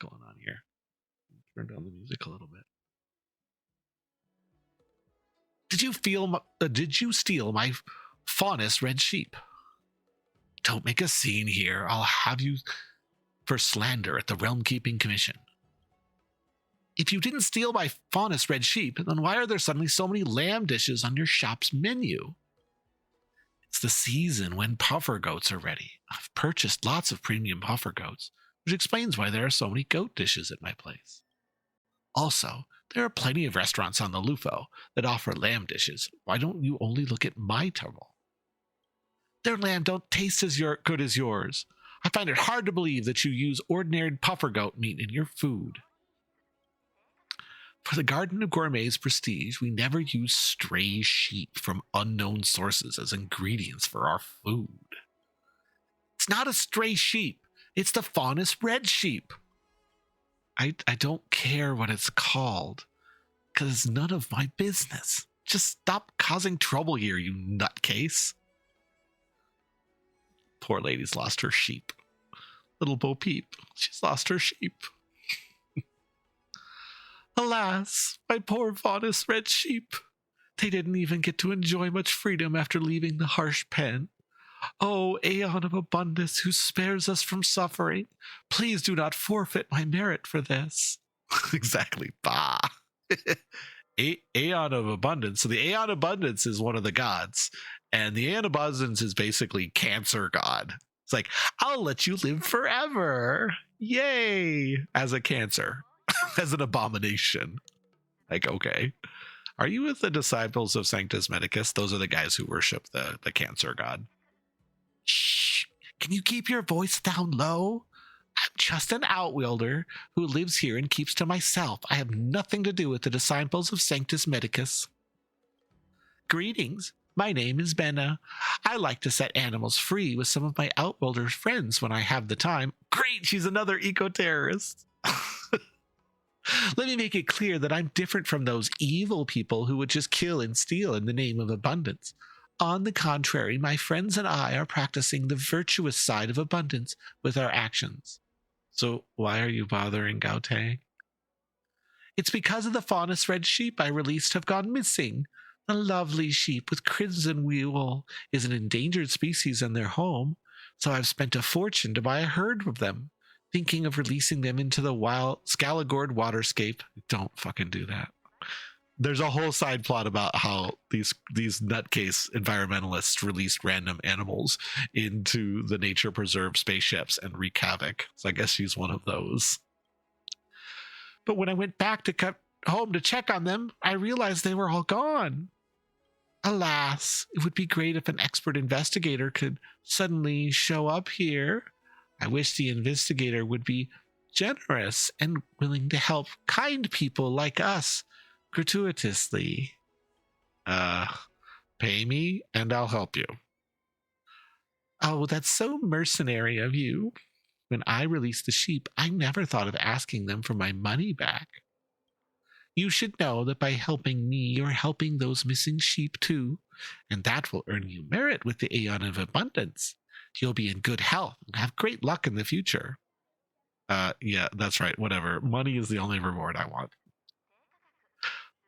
going on here? Turn down the music a little bit. Did you steal my faunus red sheep? Don't make a scene here. I'll have you for slander at the Realm Keeping Commission. If you didn't steal my faunus red sheep, then why are there suddenly so many lamb dishes on your shop's menu? It's the season when puffer goats are ready. I've purchased lots of premium puffer goats, which explains why there are so many goat dishes at my place. Also, there are plenty of restaurants on the Lufo that offer lamb dishes. Why don't you only look at my table? Their lamb don't taste as good as yours. I find it hard to believe that you use ordinary puffer goat meat in your food. For the Garden of Gourmet's prestige, we never use stray sheep from unknown sources as ingredients for our food. It's not a stray sheep. It's the faunus red sheep. I don't care what it's called, because it's none of my business. Just stop causing trouble here, you nutcase. Poor lady's lost her sheep. Little Bo Peep, she's lost her sheep. Alas, my poor faunus red sheep. They didn't even get to enjoy much freedom after leaving the harsh pen. Oh, Aeon of Abundance, who spares us from suffering, please do not forfeit my merit for this. Exactly. Bah. Aeon of Abundance. So the Aeon of Abundance is one of the gods, and the Aeon of Abundance is basically Cancer god. It's like, I'll let you live forever. Yay. As a Cancer. As an abomination. Like, okay. Are you with the disciples of Sanctus Medicus? Those are the guys who worship the Cancer god. Shh. Can you keep your voice down low? I'm just an outwielder who lives here and keeps to myself. I have nothing to do with the disciples of Sanctus Medicus. Greetings. My name is Benna. I like to set animals free with some of my outwielder friends when I have the time. Great, she's another eco-terrorist. Let me make it clear that I'm different from those evil people who would just kill and steal in the name of abundance. On the contrary, my friends and I are practicing the virtuous side of abundance with our actions. So why are you bothering Gaute? It's because of the faunus red sheep I released have gone missing. A lovely sheep with crimson wool is an endangered species in their home, so I've spent a fortune to buy a herd of them, thinking of releasing them into the wild Scaligord waterscape. Don't fucking do that. There's a whole side plot about how these nutcase environmentalists released random animals into the nature preserve spaceships and wreak havoc. So I guess she's one of those. But when I went back to cut home to check on them, I realized they were all gone. Alas, it would be great if an expert investigator could suddenly show up here. I wish the investigator would be generous and willing to help kind people like us gratuitously. Pay me and I'll help you. Oh, that's so mercenary of you. When I released the sheep, I never thought of asking them for my money back. You should know that by helping me, you're helping those missing sheep too, and that will earn you merit with the Aeon of Abundance. You'll be in good health and have great luck in the future. Yeah, that's right, whatever. Money is the only reward I want.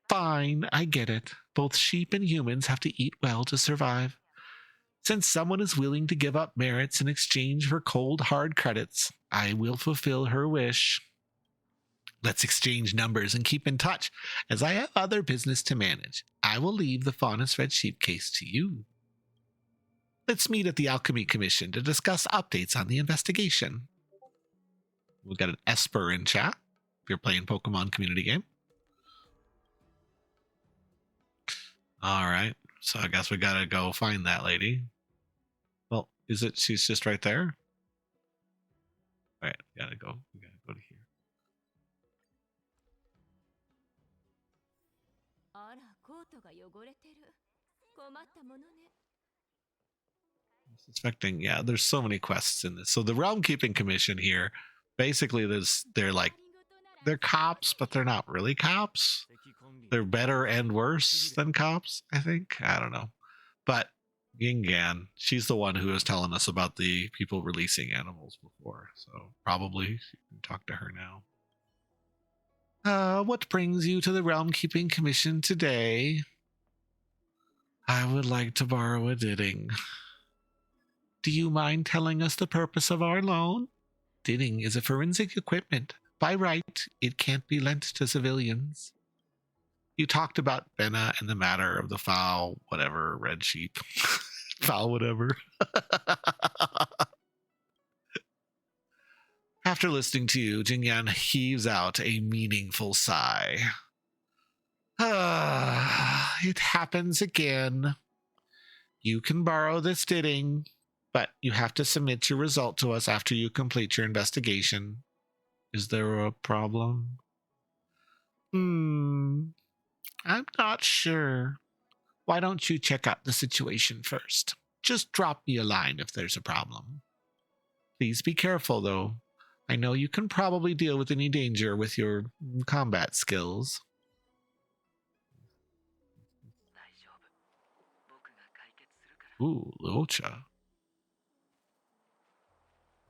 Fine, I get it. Both sheep and humans have to eat well to survive. Since someone is willing to give up merits in exchange for cold, hard credits, I will fulfill her wish. Let's exchange numbers and keep in touch, as I have other business to manage. I will leave the faunus red sheep case to you. Let's meet at the Alchemy Commission to discuss updates on the investigation. We've got an Esper in chat, if you're playing Pokemon community game. Alright, so I guess we gotta go find that lady. Well, is it, she's just right there? Alright, we gotta go to here. I'm suspecting, yeah, there's so many quests in this. So the Realm Keeping Commission here, basically they're cops, but they're not really cops. They're better and worse than cops, I think. I don't know. But Gingan. She's the one who was telling us about the people releasing animals before, so probably you can talk to her now. What brings you to the Realm Keeping Commission today? I would like to borrow a Didding. Do you mind telling us the purpose of our loan? Didding is a forensic equipment. By right, it can't be lent to civilians. You talked about Benna and the matter of the foul, whatever, red sheep. Foul, whatever. After listening to you, Jingyan heaves out a meaningful sigh. It happens again. You can borrow this Didding, but you have to submit your result to us after you complete your investigation. Is there a problem? I'm not sure. Why don't you check out the situation first? Just drop me a line if there's a problem. Please be careful, though. I know you can probably deal with any danger with your combat skills. Ooh, Luocha.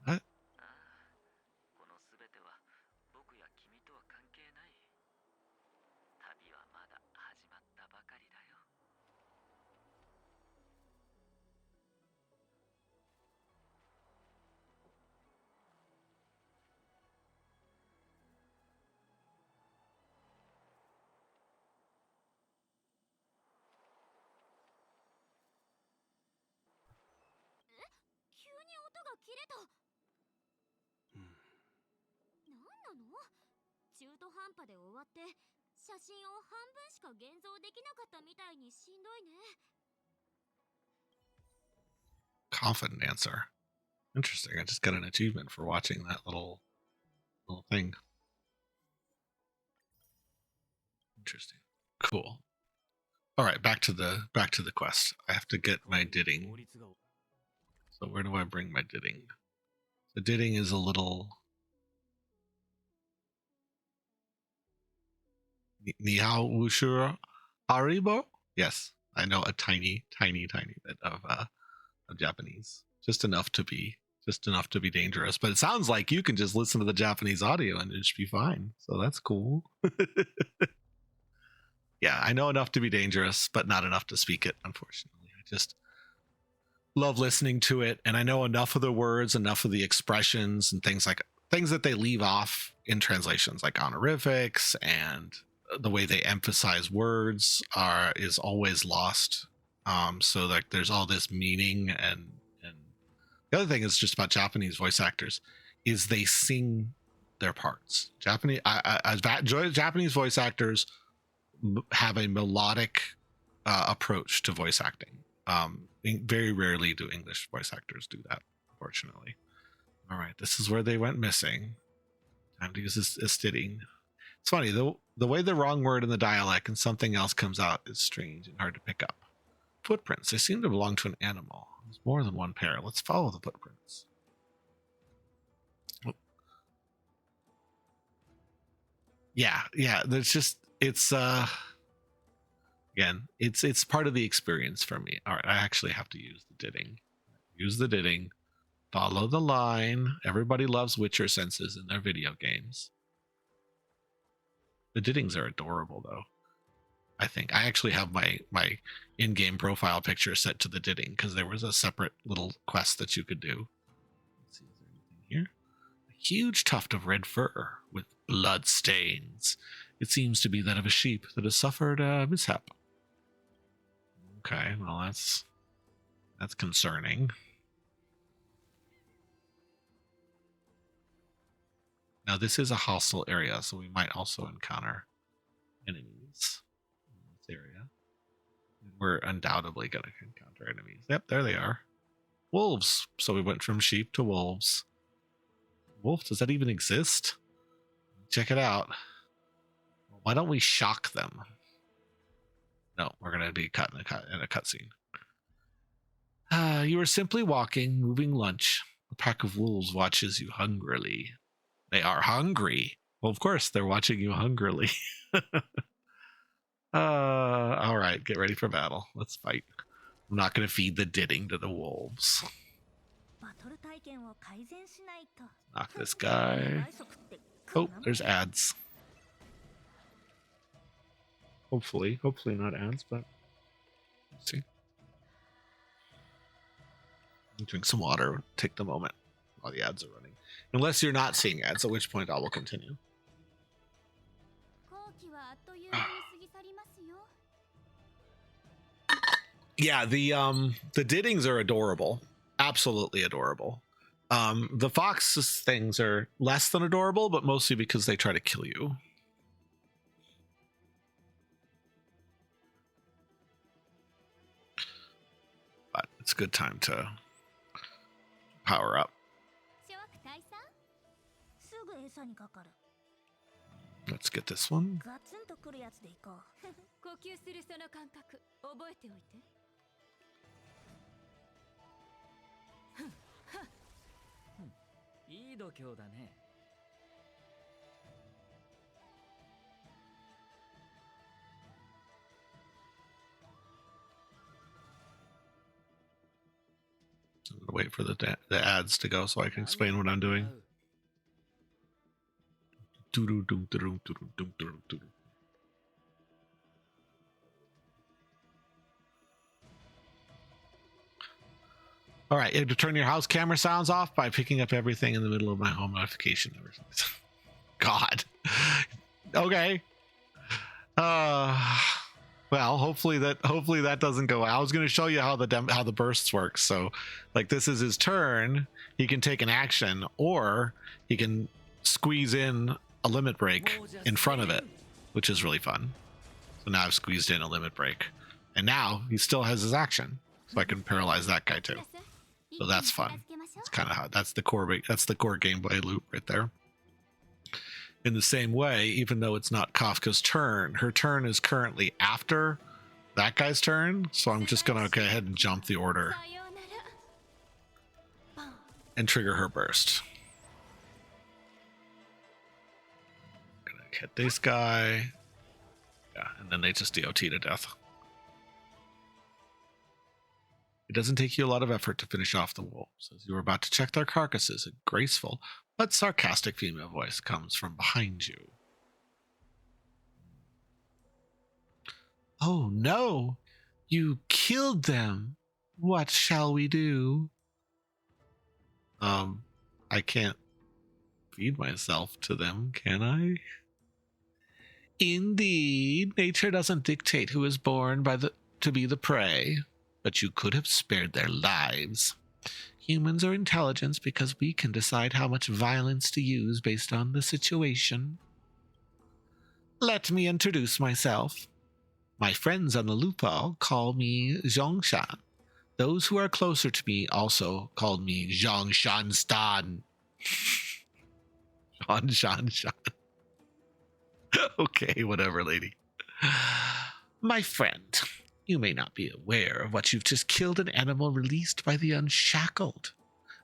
What? Confident answer. Interesting. I just got an achievement for watching that little thing. Interesting. Cool. All right, back to the quest. I have to get my Didding. So where do I bring my Didding? The Didding is a little Nihao Wushura Haribo? Yes, I know a tiny bit of Japanese. Just enough to be dangerous. But it sounds like you can just listen to the Japanese audio and it should be fine. So that's cool. Yeah, I know enough to be dangerous, but not enough to speak it, unfortunately. I just love listening to it, and I know enough of the words, enough of the expressions and things that they leave off in translations, like honorifics, and the way they emphasize words is always lost. So like there's all this meaning, and the other thing is just about Japanese voice actors is they sing their parts. Japanese voice actors have a melodic approach to voice acting. Very rarely do English voice actors do that, unfortunately. All right, this is where they went missing. Time to use this Didding. It's funny, the way the wrong word in the dialect and something else comes out is strange and hard to pick up. Footprints. They seem to belong to an animal. There's more than one pair. Let's follow the footprints. Yeah. There's just it's part of the experience for me. All right, I actually have to use the Didding. Use the Didding. Follow the line. Everybody loves Witcher senses in their video games. The Diddings are adorable, though. I think I actually have my in-game profile picture set to the Didding because there was a separate little quest that you could do. Let's see, is there anything here? A huge tuft of red fur with blood stains. It seems to be that of a sheep that has suffered a mishap. Okay, well that's concerning. Now this is a hostile area, so we might also encounter enemies in this area. We're undoubtedly going to encounter enemies. Yep, there they are. Wolves. So we went from sheep to wolves. Wolf, does that even exist? Check it out. Why don't we shock them? No, we're going to be cut in a cutscene. You are simply walking, moving lunch. A pack of wolves watches you hungrily. They are hungry. Well, of course, they're watching you hungrily. All right, get ready for battle. Let's fight. I'm not going to feed the didding to the wolves. Knock this guy. Oh, there's ads. Hopefully not ads, but let's see. Drink some water. Take the moment while the ads are running. Unless you're not seeing ads, at which point I will continue. Yeah, the diddings are adorable. Absolutely adorable. The fox things are less than adorable, but mostly because they try to kill you. But it's a good time to power up. Let's get this one. I'm gonna wait for the ads to go so I can explain what I'm doing. All right, you have to turn your house camera sounds off by picking up everything in the middle of my home notification. God. Okay. Well, hopefully that doesn't go out. I was going to show you how the bursts work. So, like, this is his turn. He can take an action, or he can squeeze in a limit break in front of it, which is really fun. So now I've squeezed in a limit break, and now he still has his action, so I can paralyze that guy too. So that's fun. It's kind of how that's the core gameplay loop right there. In the same way, even though it's not Kafka's turn, her turn is currently after that guy's turn. So I'm just going to go ahead and jump the order and trigger her burst. Gonna hit this guy. Yeah, and then they just DOT to death. It doesn't take you a lot of effort to finish off the wolves. As you are about to check their carcasses, a graceful but sarcastic female voice comes from behind you. Oh no! You killed them! What shall we do? I can't feed myself to them, can I? Indeed, nature doesn't dictate who is born to be the prey, but you could have spared their lives. Humans are intelligent because we can decide how much violence to use based on the situation. Let me introduce myself. My friends on the loophole call me Zhongshan. Those who are closer to me also call me Zhongshan Stan. Zhongshan. Okay, whatever, lady. My friend, you may not be aware of what you've just killed an animal released by the Unshackled.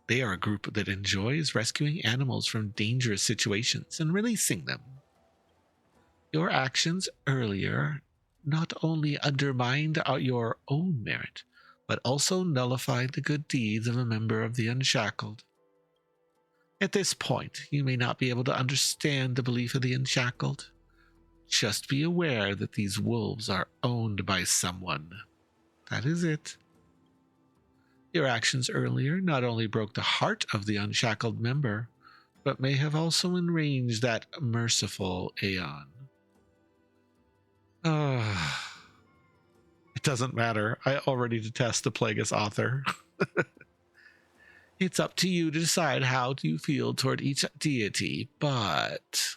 They are a group that enjoys rescuing animals from dangerous situations and releasing them. Your actions earlier not only undermined your own merit, but also nullified the good deeds of a member of the Unshackled. At this point, you may not be able to understand the belief of the Unshackled. Just be aware that these wolves are owned by someone. That is it. Your actions earlier not only broke the heart of the Unshackled member, but may have also enraged that merciful Aeon. It doesn't matter. I already detest the Plagueis author. It's up to you to decide how you feel toward each deity, but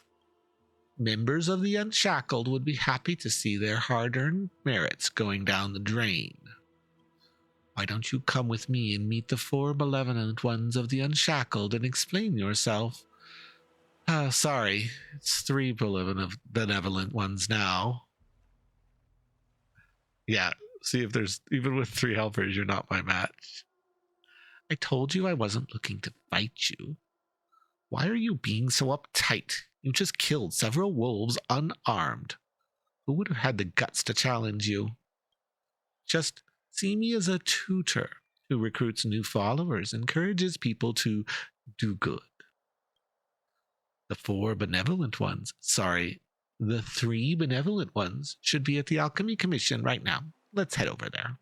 members of the Unshackled would be happy to see their hard-earned merits going down the drain. Why don't you come with me and meet the 4 malevolent ones of the Unshackled and explain yourself? Sorry, it's 3 benevolent ones now. Yeah, see if there's, even with 3 helpers, you're not my match. I told you I wasn't looking to fight you. Why are you being so uptight? You just killed several wolves unarmed. Who would have had the guts to challenge you? Just See me as a tutor who recruits new followers, encourages people to do good. The four benevolent ones, sorry, the three benevolent ones should be at the Alchemy Commission right now. Let's head over there.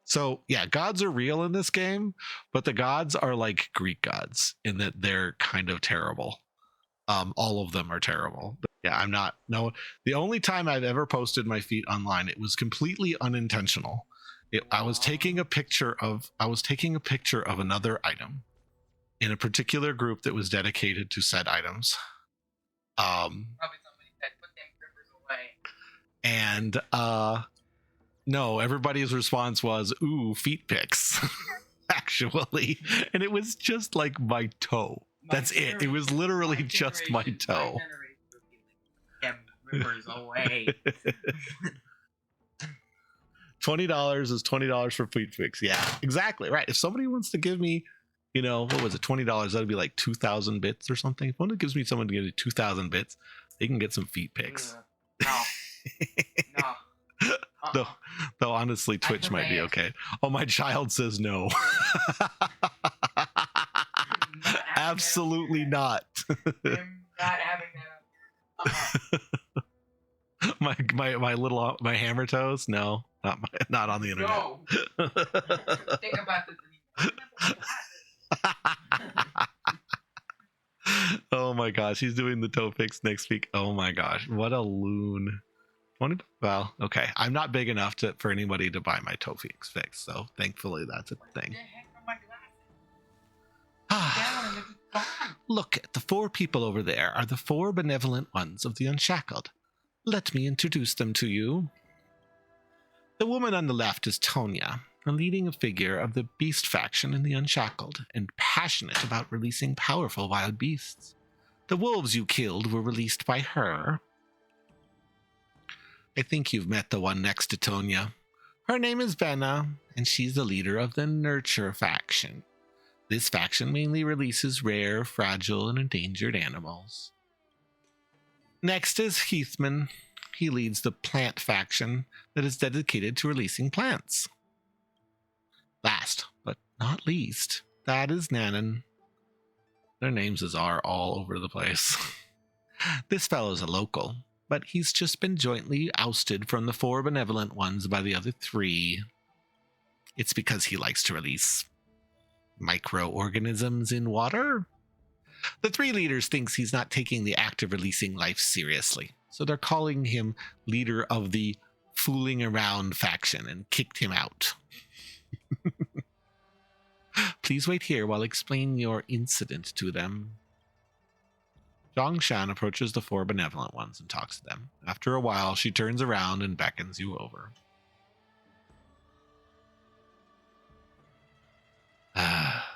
So, yeah, gods are real in this game, but the gods are like Greek gods in that they're kind of terrible. All of them are terrible. But yeah, I'm not. No, the only time I've ever posted my feet online, it was completely unintentional. I was taking a picture of another item in a particular group that was dedicated to said items. Probably somebody said, put them grippers away. And no, everybody's response was, ooh, feet pics. Actually. And it was just like my toe. That's it. It was literally just my toe. Them grippers away. $20 is $20 for feet pics. Yeah, exactly. Right. If somebody wants to give me, what was it, $20, that'd be like 2,000 bits or something. If one gives me someone to give me 2,000 bits, they can get some feet pics. No. No. Though honestly, Twitch might be okay. Oh, my child says no. Absolutely not. I'm not having that. my hammer toes? No, not on the internet. No. Think about this. Oh my gosh, he's doing the toe fix next week. Oh my gosh, what a loon. Well, okay, I'm not big enough for anybody to buy my toe fix, so thankfully that's a thing. Look, the four people over there are the four benevolent ones of the Unshackled. Let me introduce them to you. The woman on the left is Tonya, a leading figure of the beast faction in the Unshackled, and passionate about releasing powerful wild beasts. The wolves you killed were released by her. I think you've met the one next to Tonya. Her name is Venna, and she's the leader of the Nurture faction. This faction mainly releases rare, fragile, and endangered animals. Next is Heathman. He leads the Plant faction that is dedicated to releasing plants. Last, but not least, that is Nanan. Their names are all over the place. This fellow's a local, but he's just been jointly ousted from the four benevolent ones by the other three. It's because he likes to release microorganisms in water. The three leaders thinks he's not taking the act of releasing life seriously, so they're calling him leader of the fooling around faction and kicked him out. Please wait here while I explain your incident to them. Zhongshan approaches the four benevolent ones and talks to them. After a while, she turns around and beckons you over. Benevolent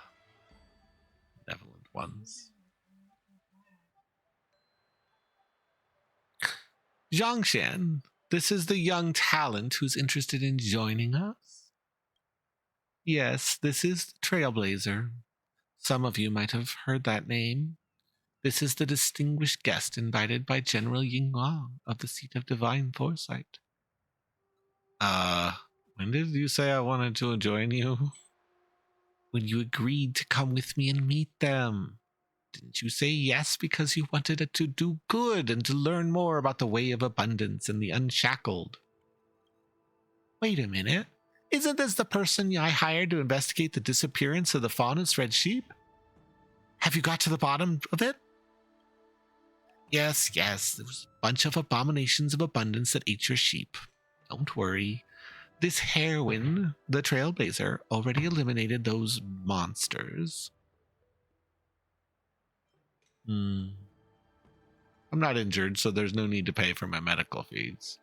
ones. Zhongshan, this is the young talent who's interested in joining us. Yes, this is Trailblazer. Some of you might have heard that name. This is the distinguished guest invited by General Yingguang of the Seat of Divine Foresight. When did you say I wanted to join you? When you agreed to come with me and meet them. Didn't you say yes because you wanted to do good and to learn more about the way of abundance and the unshackled? Wait a minute. Isn't this the person I hired to investigate the disappearance of the faunus red sheep? Have you got to the bottom of it? Yes, there was a bunch of abominations of abundance that ate your sheep. Don't worry. This heroine, the Trailblazer, already eliminated those monsters. I'm not injured, so there's no need to pay for my medical fees.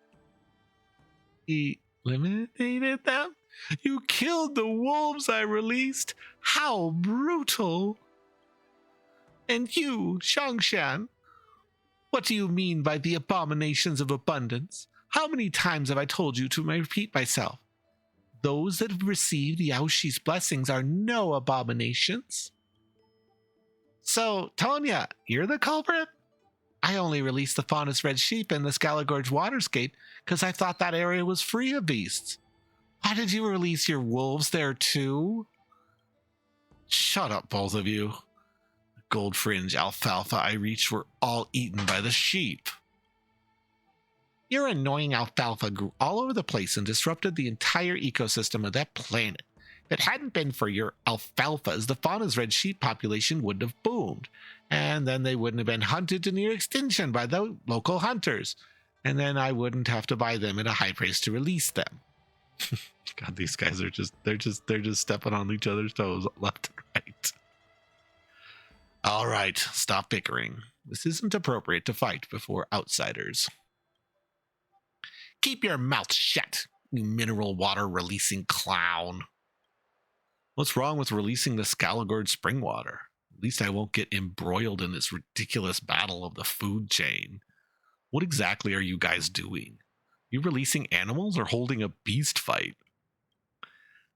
He eliminated them? You killed the wolves I released? How brutal! And you, Zhongshan, what do you mean by the abominations of abundance? How many times have I told you to repeat myself? Those that receive the Yaoshi's blessings are no abominations. So, Tonya, you're the culprit? I only released the faunus red sheep in the Scala Gorge waterscape because I thought that area was free of beasts. Why did you release your wolves there too? Shut up, both of you. The gold fringe alfalfa I reached were all eaten by the sheep. Your annoying alfalfa grew all over the place and disrupted the entire ecosystem of that planet. If it hadn't been for your alfalfas, the fauna's red sheep population wouldn't have boomed. And then they wouldn't have been hunted to near extinction by the local hunters. And then I wouldn't have to buy them at a high price to release them. God, these guys are they're just stepping on each other's toes left and right. All right, stop bickering. This isn't appropriate to fight before outsiders. Keep your mouth shut, you mineral water releasing clown. What's wrong with releasing the Skalagord spring water? At least I won't get embroiled in this ridiculous battle of the food chain. What exactly are you guys doing? You releasing animals or holding a beast fight?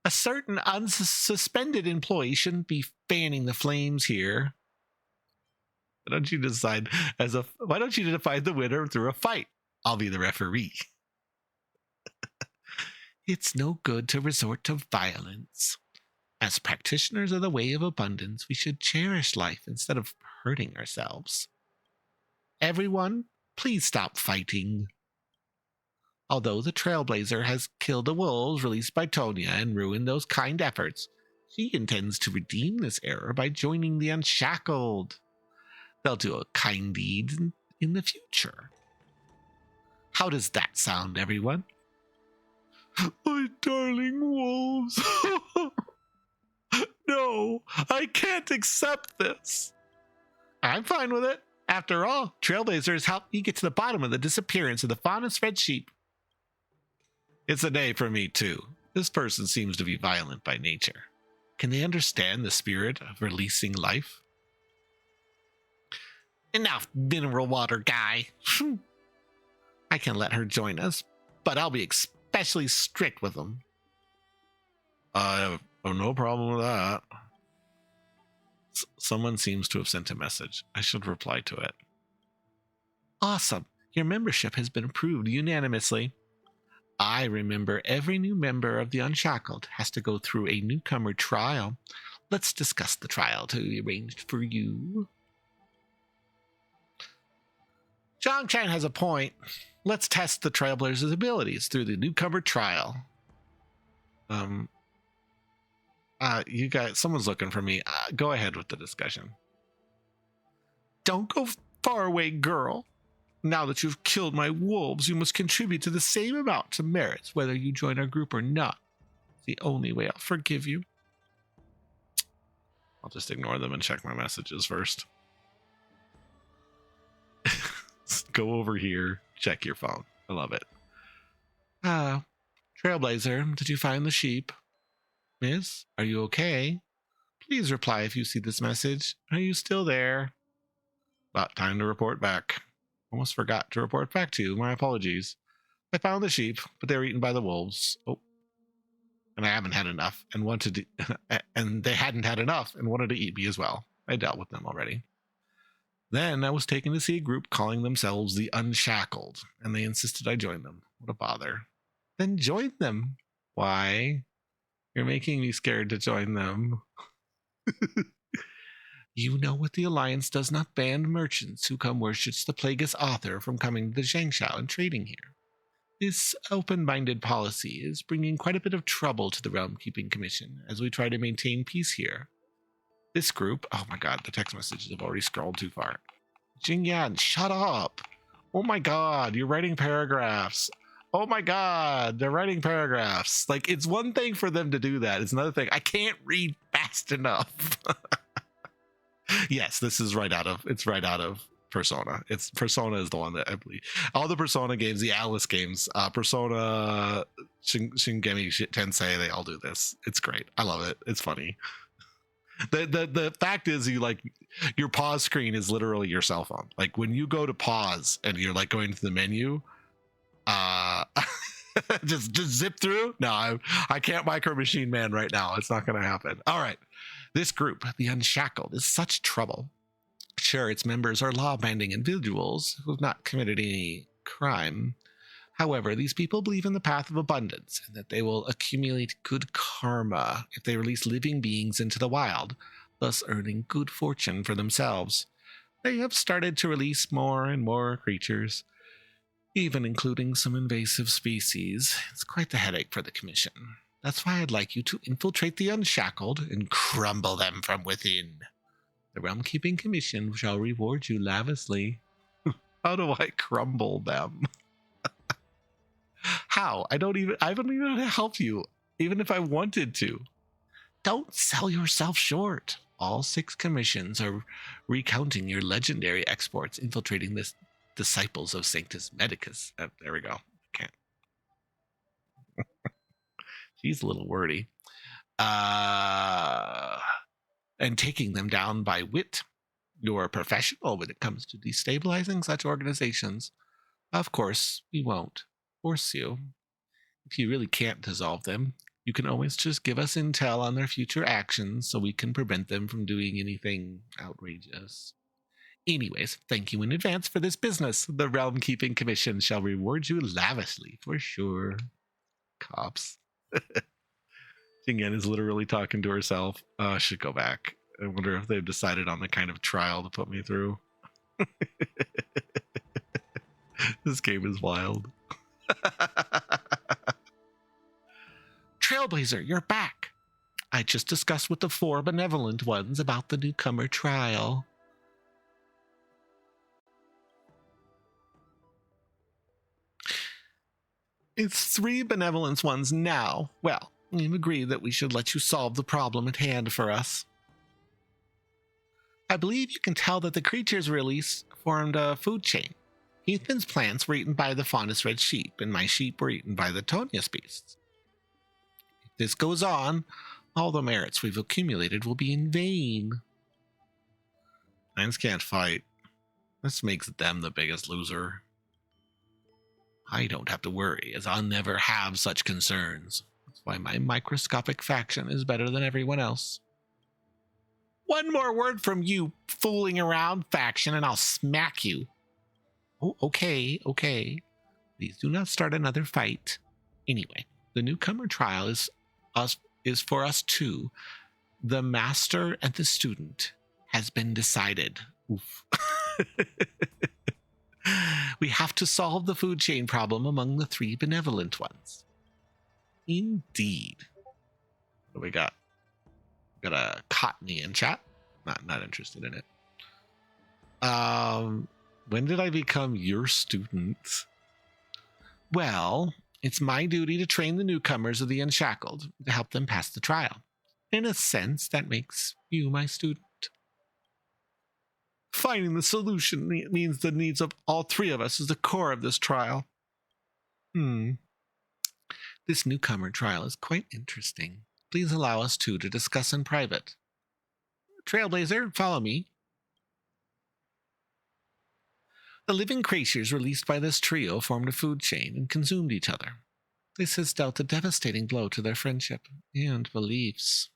A certain unsuspended employee shouldn't be fanning the flames here. Why don't you define the winner through a fight? I'll be the referee. It's no good to resort to violence. As practitioners of the way of abundance, we should cherish life instead of hurting ourselves. Everyone, please stop fighting. Although the Trailblazer has killed the wolves released by Tonya and ruined those kind efforts, she intends to redeem this error by joining the Unshackled. They'll do a kind deed in the future. How does that sound, everyone? My darling wolves. No, I can't accept this. I'm fine with it. After all, Trailblazers helped me get to the bottom of the disappearance of the fauna's red sheep. It's a day for me, too. This person seems to be violent by nature. Can they understand the spirit of releasing life? Enough, mineral water guy. I can let her join us, but I'll be especially strict with them. I have no problem with that. Someone seems to have sent a message. I should reply to it. Awesome. Your membership has been approved unanimously. I remember every new member of the Unshackled has to go through a newcomer trial. Let's discuss the trial to be arranged for you. Zhongchen has a point. Let's test the Trailblazer's abilities through the newcomer trial. You guys, someone's looking for me. Go ahead with the discussion. Don't go far away, girl. Now that you've killed my wolves, you must contribute to the same amount to merits, whether you join our group or not. It's the only way I'll forgive you. I'll just ignore them and check my messages first. Go over here, check your phone. I love it. Trailblazer, did you find the sheep? Miss, are you okay? Please reply if you see this message. Are you still there? About time to report back. Almost forgot to report back to you. My apologies. I found the sheep, but they were eaten by the wolves. Oh. And I haven't had enough and wanted to, and they hadn't had enough and wanted to eat me as well. I dealt with them already. Then I was taken to see a group calling themselves the Unshackled, and they insisted I join them. What a bother. Then join them. Why? You're making me scared to join them. You know what the Alliance does not ban merchants who come worship the Plagueis author from coming to the Zhangshao and trading here. This open-minded policy is bringing quite a bit of trouble to the Realm Keeping Commission as we try to maintain peace here. This group, oh my god, the text messages have already scrolled too far. Jingyan, shut up. Oh my god, you're writing paragraphs. Oh my god, they're writing paragraphs. Like, it's one thing for them to do that. It's another thing. I can't read fast enough. Yes, this is right out of Persona. Persona is the one that I believe. All the Persona games, the Alice games, Persona, Shingeki Tensei, they all do this. It's great. I love it. It's funny. The fact is, your pause screen is literally your cell phone. Like, when you go to pause and you're like going to the menu, just zip through. No, I can't Micro Machine Man right now. It's not going to happen. All right. This group, the Unshackled, is such trouble. Sure, its members are law-bending individuals who have not committed any crime. However, these people believe in the path of abundance and that they will accumulate good karma if they release living beings into the wild, thus earning good fortune for themselves. They have started to release more and more creatures, even including some invasive species. It's quite the headache for the Commission. That's why I'd like you to infiltrate the Unshackled and crumble them from within. The Realm Keeping Commission shall reward you lavishly. How do I crumble them? How? I don't even know how to help you, even if I wanted to. Don't sell yourself short. All 6 commissions are recounting your legendary exploits infiltrating this disciples of Sanctus Medicus. There we go. Can't. She's a little wordy. And taking them down by wit. You're a professional when it comes to destabilizing such organizations. Of course, we won't force you. If you really can't dissolve them, you can always just give us intel on their future actions so we can prevent them from doing anything outrageous. Anyways, thank you in advance for this business. The Realm Keeping Commission shall reward you lavishly, for sure. Cops. Jingyan is literally talking to herself. I should go back. I wonder if they've decided on the kind of trial to put me through. This game is wild. Trailblazer, you're back. I just discussed with the 4 benevolent ones about the newcomer trial. It's 3 benevolent ones now. Well, we've agreed that we should let you solve the problem at hand for us. I believe you can tell that the creatures released formed a food chain. Ethan's plants were eaten by the Faunus red sheep, and my sheep were eaten by the Tonius beasts. If this goes on, all the merits we've accumulated will be in vain. Lions can't fight. This makes them the biggest loser. I don't have to worry, as I'll never have such concerns. That's why my microscopic faction is better than everyone else. One more word from you, fooling around faction, and I'll smack you. Oh, okay. Please do not start another fight. Anyway, the newcomer trial is for us two. The master and the student has been decided. Oof. We have to solve the food chain problem among the 3 benevolent ones. Indeed. What do we got? Got a Cottony in chat. Not interested in it. When did I become your student? Well, it's my duty to train the newcomers of the Unshackled to help them pass the trial. In a sense, that makes you my student. Finding the solution means the needs of all 3 of us is the core of this trial. This newcomer trial is quite interesting. Please allow us 2 to discuss in private. Trailblazer, follow me. The living creatures released by this trio formed a food chain and consumed each other. This has dealt a devastating blow to their friendship and beliefs.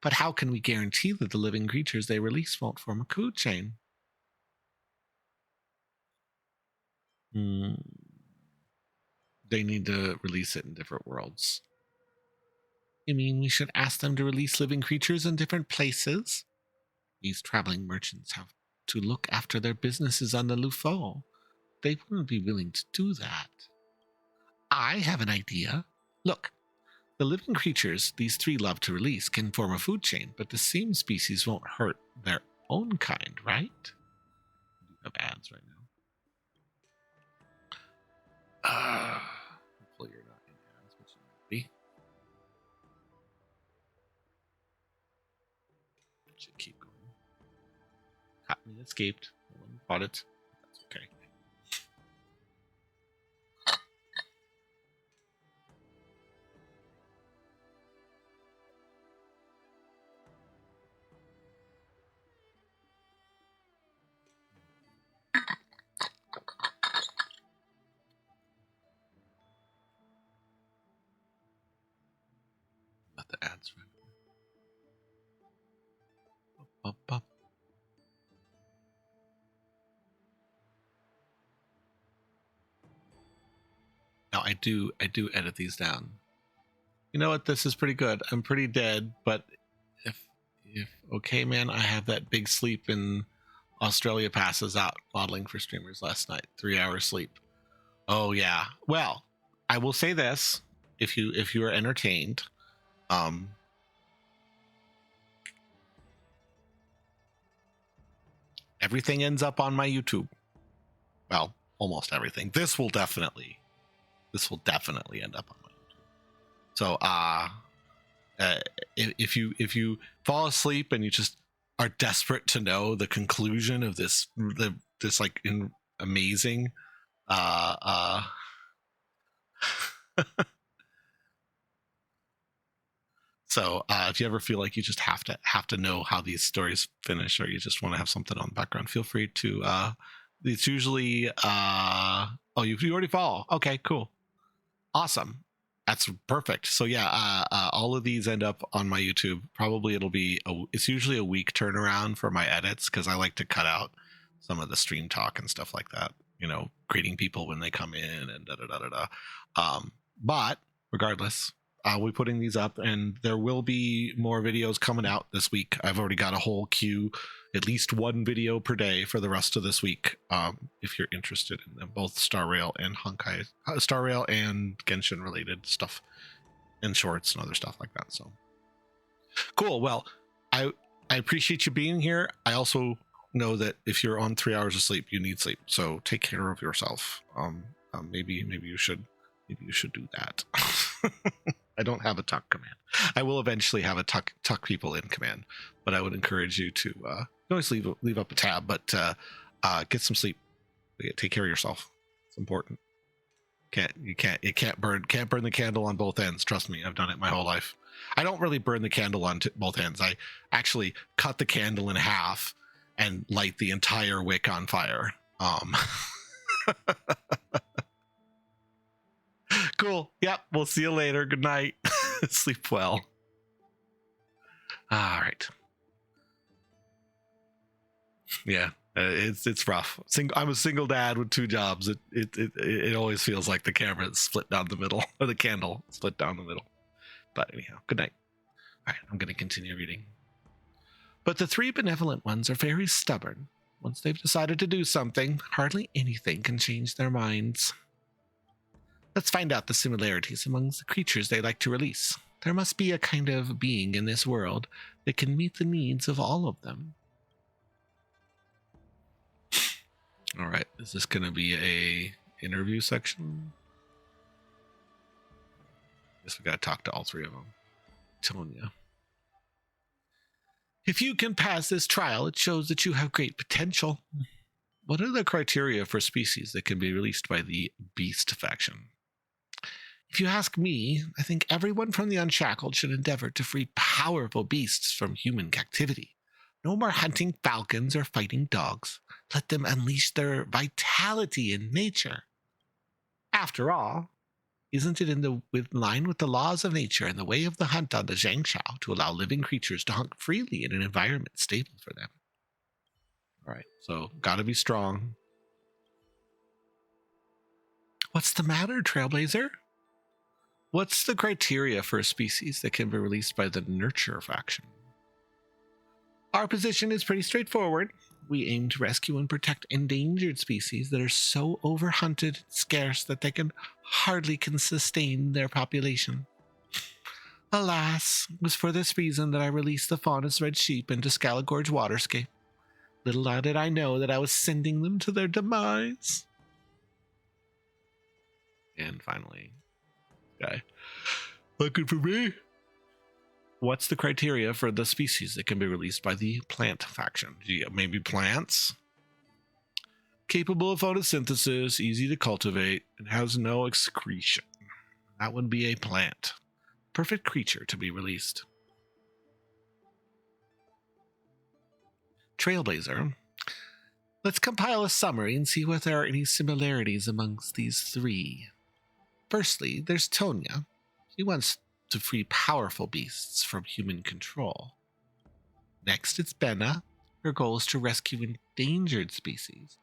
But how can we guarantee that the living creatures they release won't form a food chain? They need to release it in different worlds. You mean we should ask them to release living creatures in different places? These traveling merchants have to look after their businesses on the Lufo. They wouldn't be willing to do that. I have an idea. Look, the living creatures these 3 love to release can form a food chain, but the same species won't hurt their own kind, right? We have ads right now. Hopefully you're not in ads, which you might be. Should keep going. Cotton escaped. No one bought it. That's okay. Let the ads run. Up. I do edit these down. You know what? This is pretty good. I'm pretty dead, but if okay, man, I have that big sleep in Australia passes out modeling for streamers last night. 3 hours sleep. Oh yeah. Well, I will say this: if you are entertained, everything ends up on my YouTube. Well, almost everything. This will definitely end up on my YouTube. So if you fall asleep and you just are desperate to know the conclusion of this like amazing so if you ever feel like you just have to know how these stories finish, or you just want to have something on the background, feel free to it's usually oh, you already follow. Okay, cool, awesome, that's perfect. So yeah, all of these end up on my YouTube. Probably it's usually a week turnaround for my edits, because I like to cut out some of the stream talk and stuff like that, you know, greeting people when they come in and but regardless, I'll be putting these up, and there will be more videos coming out this week. I've already got a whole queue, at least one video per day for the rest of this week. If you're interested in them, both Star Rail and Star Rail and Genshin related stuff, and shorts and other stuff like that. So cool. Well, I appreciate you being here. I also know that if you're on 3 hours of sleep, you need sleep. So take care of yourself. Maybe you should do that. I don't have a tuck command. I will eventually have a tuck people in command, but I would encourage you to always leave up a tab, but get some sleep. Take care of yourself. It's important. You can't burn the candle on both ends. Trust me, I've done it my whole life. I don't really burn the candle on both ends. I actually cut the candle in half and light the entire wick on fire. Cool. Yep. We'll see you later. Good night. Sleep well. All right. Yeah, it's rough. I'm a single dad with 2 jobs. It always feels like the camera is split down the middle, or the candle split down the middle. But anyhow, good night. All right, I'm going to continue reading. But the 3 benevolent ones are very stubborn. Once they've decided to do something, hardly anything can change their minds. Let's find out the similarities among the creatures they like to release. There must be a kind of being in this world that can meet the needs of all of them. All right, is this going to be a interview section? Guess we got to talk to all 3 of them. Tonya. If you can pass this trial, it shows that you have great potential. What are the criteria for species that can be released by the Beast faction? If you ask me, I think everyone from the Unshackled should endeavor to free powerful beasts from human captivity. No more hunting falcons or fighting dogs. Let them unleash their vitality in nature. After all, isn't it in line with the laws of nature and the way of the hunt on the Zhangshao to allow living creatures to hunt freely in an environment stable for them? All right, so gotta be strong. What's the matter, Trailblazer? What's the criteria for a species that can be released by the Nurture faction? Our position is pretty straightforward. We aim to rescue and protect endangered species that are so overhunted and scarce that they can hardly sustain their population. Alas, it was for this reason that I released the Faunus Red Sheep into Scalagorge Waterscape. Little did I know that I was sending them to their demise. And finally, guy. Looking for me? What's the criteria for the species that can be released by the Plant faction? Maybe plants? Capable of photosynthesis, easy to cultivate, and has no excretion. That would be a plant. Perfect creature to be released. Trailblazer. Let's compile a summary and see if there are any similarities amongst these 3. Firstly, there's Tonya. She wants to free powerful beasts from human control. Next, it's Benna. Her goal is to rescue endangered species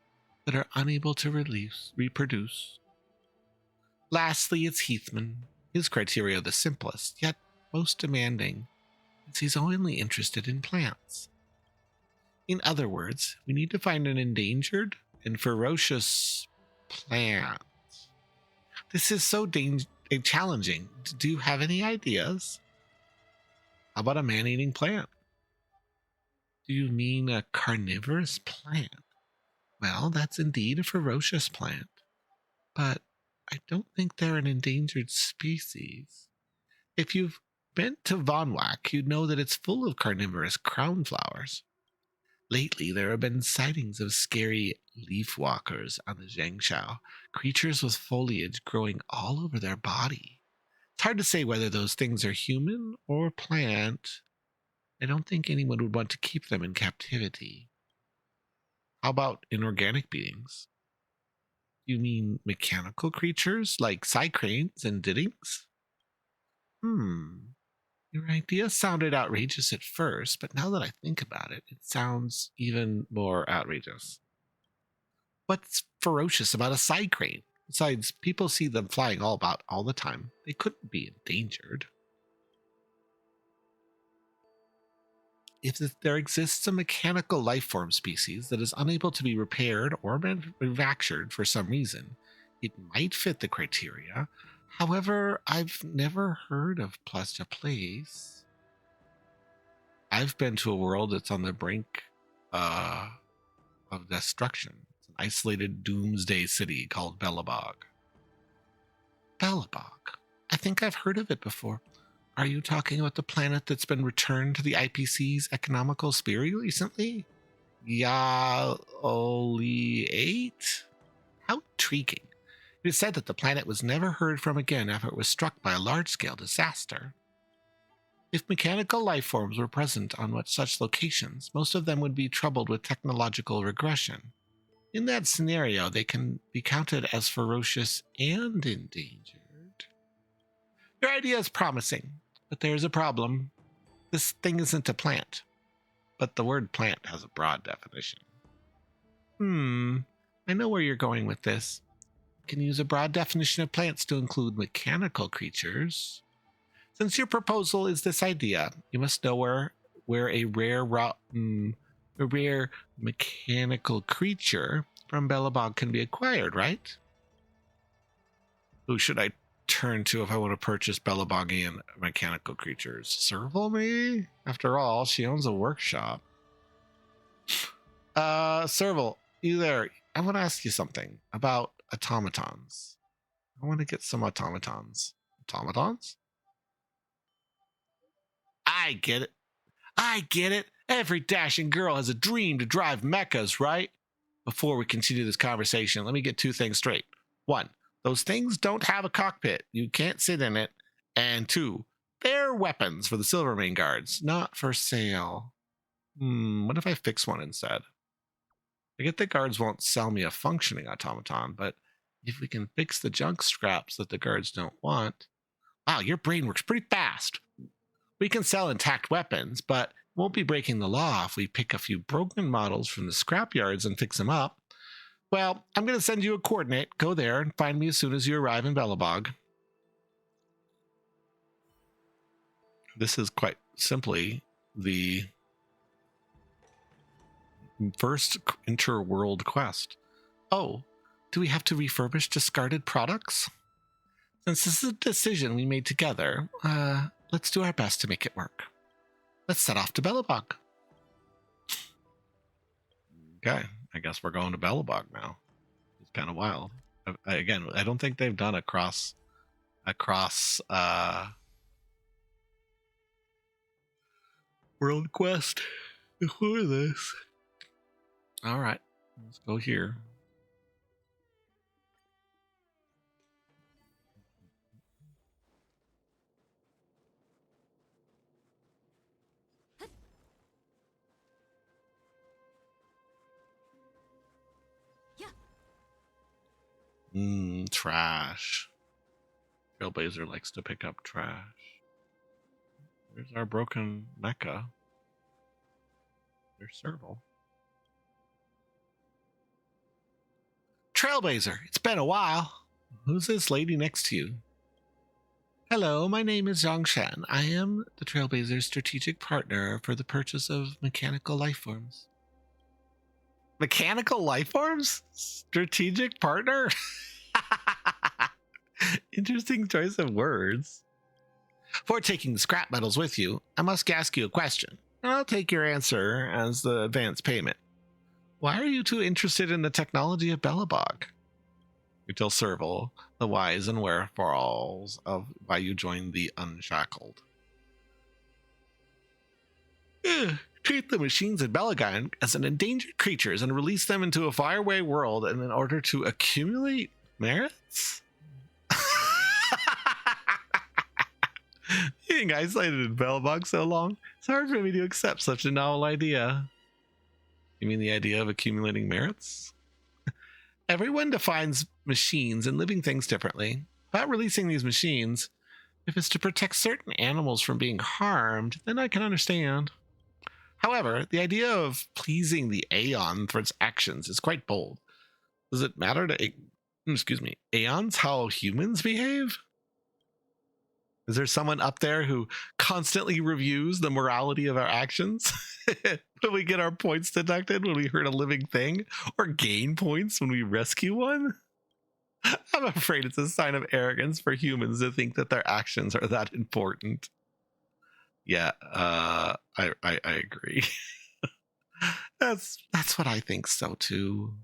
that are unable to reproduce. Lastly, it's Heathman. His criteria are the simplest, yet most demanding, since he's only interested in plants. In other words, we need to find an endangered and ferocious plant. This is so challenging. Do you have any ideas? How about a man-eating plant? Do you mean a carnivorous plant? Well, that's indeed a ferocious plant, but I don't think they're an endangered species. If you've been to Vonwak, you'd know that it's full of carnivorous crown flowers. Lately, there have been sightings of scary leaf walkers on the Zhangshao, creatures with foliage growing all over their body. It's hard to say whether those things are human or plant. I don't think anyone would want to keep them in captivity. How about inorganic beings? You mean mechanical creatures like cycranes and diddings? Your idea sounded outrageous at first, but now that I think about it, it sounds even more outrageous. What's ferocious about a cycrane? Besides, people see them flying all about all the time. They couldn't be endangered. If there exists a mechanical life form species that is unable to be repaired or manufactured for some reason, it might fit the criteria. However, I've never heard of Plush Place. I've been to a world that's on the brink of destruction. It's an isolated doomsday city called Belobog. Belobog? I think I've heard of it before. Are you talking about the planet that's been returned to the IPC's economical sphere recently? Yaoli 8? How intriguing. It is said that the planet was never heard from again after it was struck by a large-scale disaster. If mechanical life forms were present on such locations, most of them would be troubled with technological regression. In that scenario, they can be counted as ferocious and endangered. Your idea is promising, but there's a problem. This thing isn't a plant, but the word plant has a broad definition. I know where you're going with this. You can use a broad definition of plants to include mechanical creatures. Since your proposal is this idea, you must know where a rare mechanical creature from Belobog can be acquired, right? Who should I turn to if I want to purchase Belobogian mechanical creatures? Serval, maybe? After all, she owns a workshop. Serval, you there? I want to ask you something about automatons. I want to get some automatons. Automatons? I get it. Every dashing girl has a dream to drive mechas, right? Before we continue this conversation, let me get two things straight. One, those things don't have a cockpit. You can't sit in it. And two, they're weapons for the Silvermane guards, not for sale. What if I fix one instead? I get the guards won't sell me a functioning automaton, but if we can fix the junk scraps that the guards don't want... Wow, your brain works pretty fast. We can sell intact weapons, but won't be breaking the law if we pick a few broken models from the scrapyards and fix them up. Well, I'm going to send you a coordinate. Go there and find me as soon as you arrive in Belobog. This is quite simply the first interworld quest. Oh, do we have to refurbish discarded products? Since this is a decision we made together, let's do our best to make it work. Let's set off to Belobog. Okay, I guess we're going to Belobog now. It's kind of wild. Again, I don't think they've done a cross world quest before this. All right, let's go here. Trash. Trailblazer likes to pick up trash. There's our broken mecha. There's Serval. Trailblazer, it's been a while. who's this lady next to you? Hello, my name is Zhang Shan. I am the Trailblazer's strategic partner for the purchase of mechanical life forms. Mechanical life forms? Strategic partner? Interesting choice of words. For taking the scrap metals with you, I must ask you a question. I'll take your answer as the advance payment. Why are you two interested in the technology of Belobog? You tell Serval the whys and wherefores of why you joined the Unshackled. Treat the machines in Belagon as an endangered creatures and release them into a faraway world in order to accumulate merits? Being isolated in Belobog so long, it's hard for me to accept such a novel idea. You mean the idea of accumulating merits? Everyone defines machines and living things differently. About releasing these machines, if it's to protect certain animals from being harmed, then I can understand. However, the idea of pleasing the Aeon for its actions is quite bold. Does it matter to Aeons how humans behave? Is there someone up there who constantly reviews the morality of our actions? Do we get our points deducted when we hurt a living thing? Or gain points when we rescue one? I'm afraid it's a sign of arrogance for humans to think that their actions are that important. Yeah, I agree. That's what I think so too.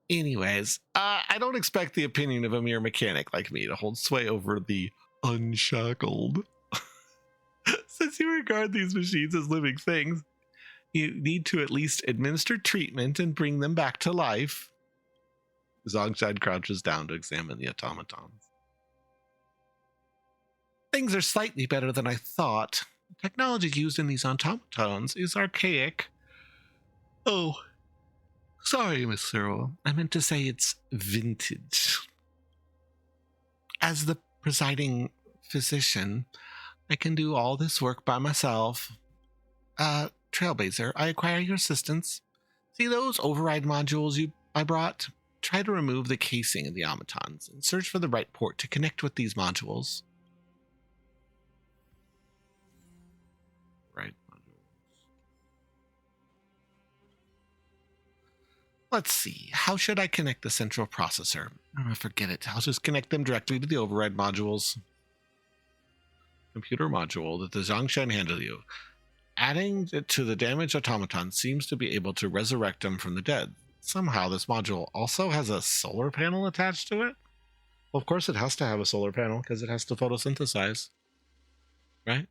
Anyways, I don't expect the opinion of a mere mechanic like me to hold sway over the Unshackled. Since you regard these machines as living things, you need to at least administer treatment and bring them back to life. Zongshan crouches down to examine the automatons. Things are slightly better than I thought. The technology used in these automatons is archaic. Oh, sorry, Miss Searle. I meant to say it's vintage. As the presiding physician, I can do all this work by myself. Trailblazer, I require your assistance. See those override modules I brought? Try to remove the casing of the automatons and search for the right port to connect with these modules. Right modules. Let's see. How should I connect the central processor? Forget it. I'll just connect them directly to the override modules. Computer module that the Zhongshan handed you. Adding it to the damaged automaton seems to be able to resurrect them from the dead. Somehow this module also has a solar panel attached to it? Well, of course it has to have a solar panel because it has to photosynthesize. Right?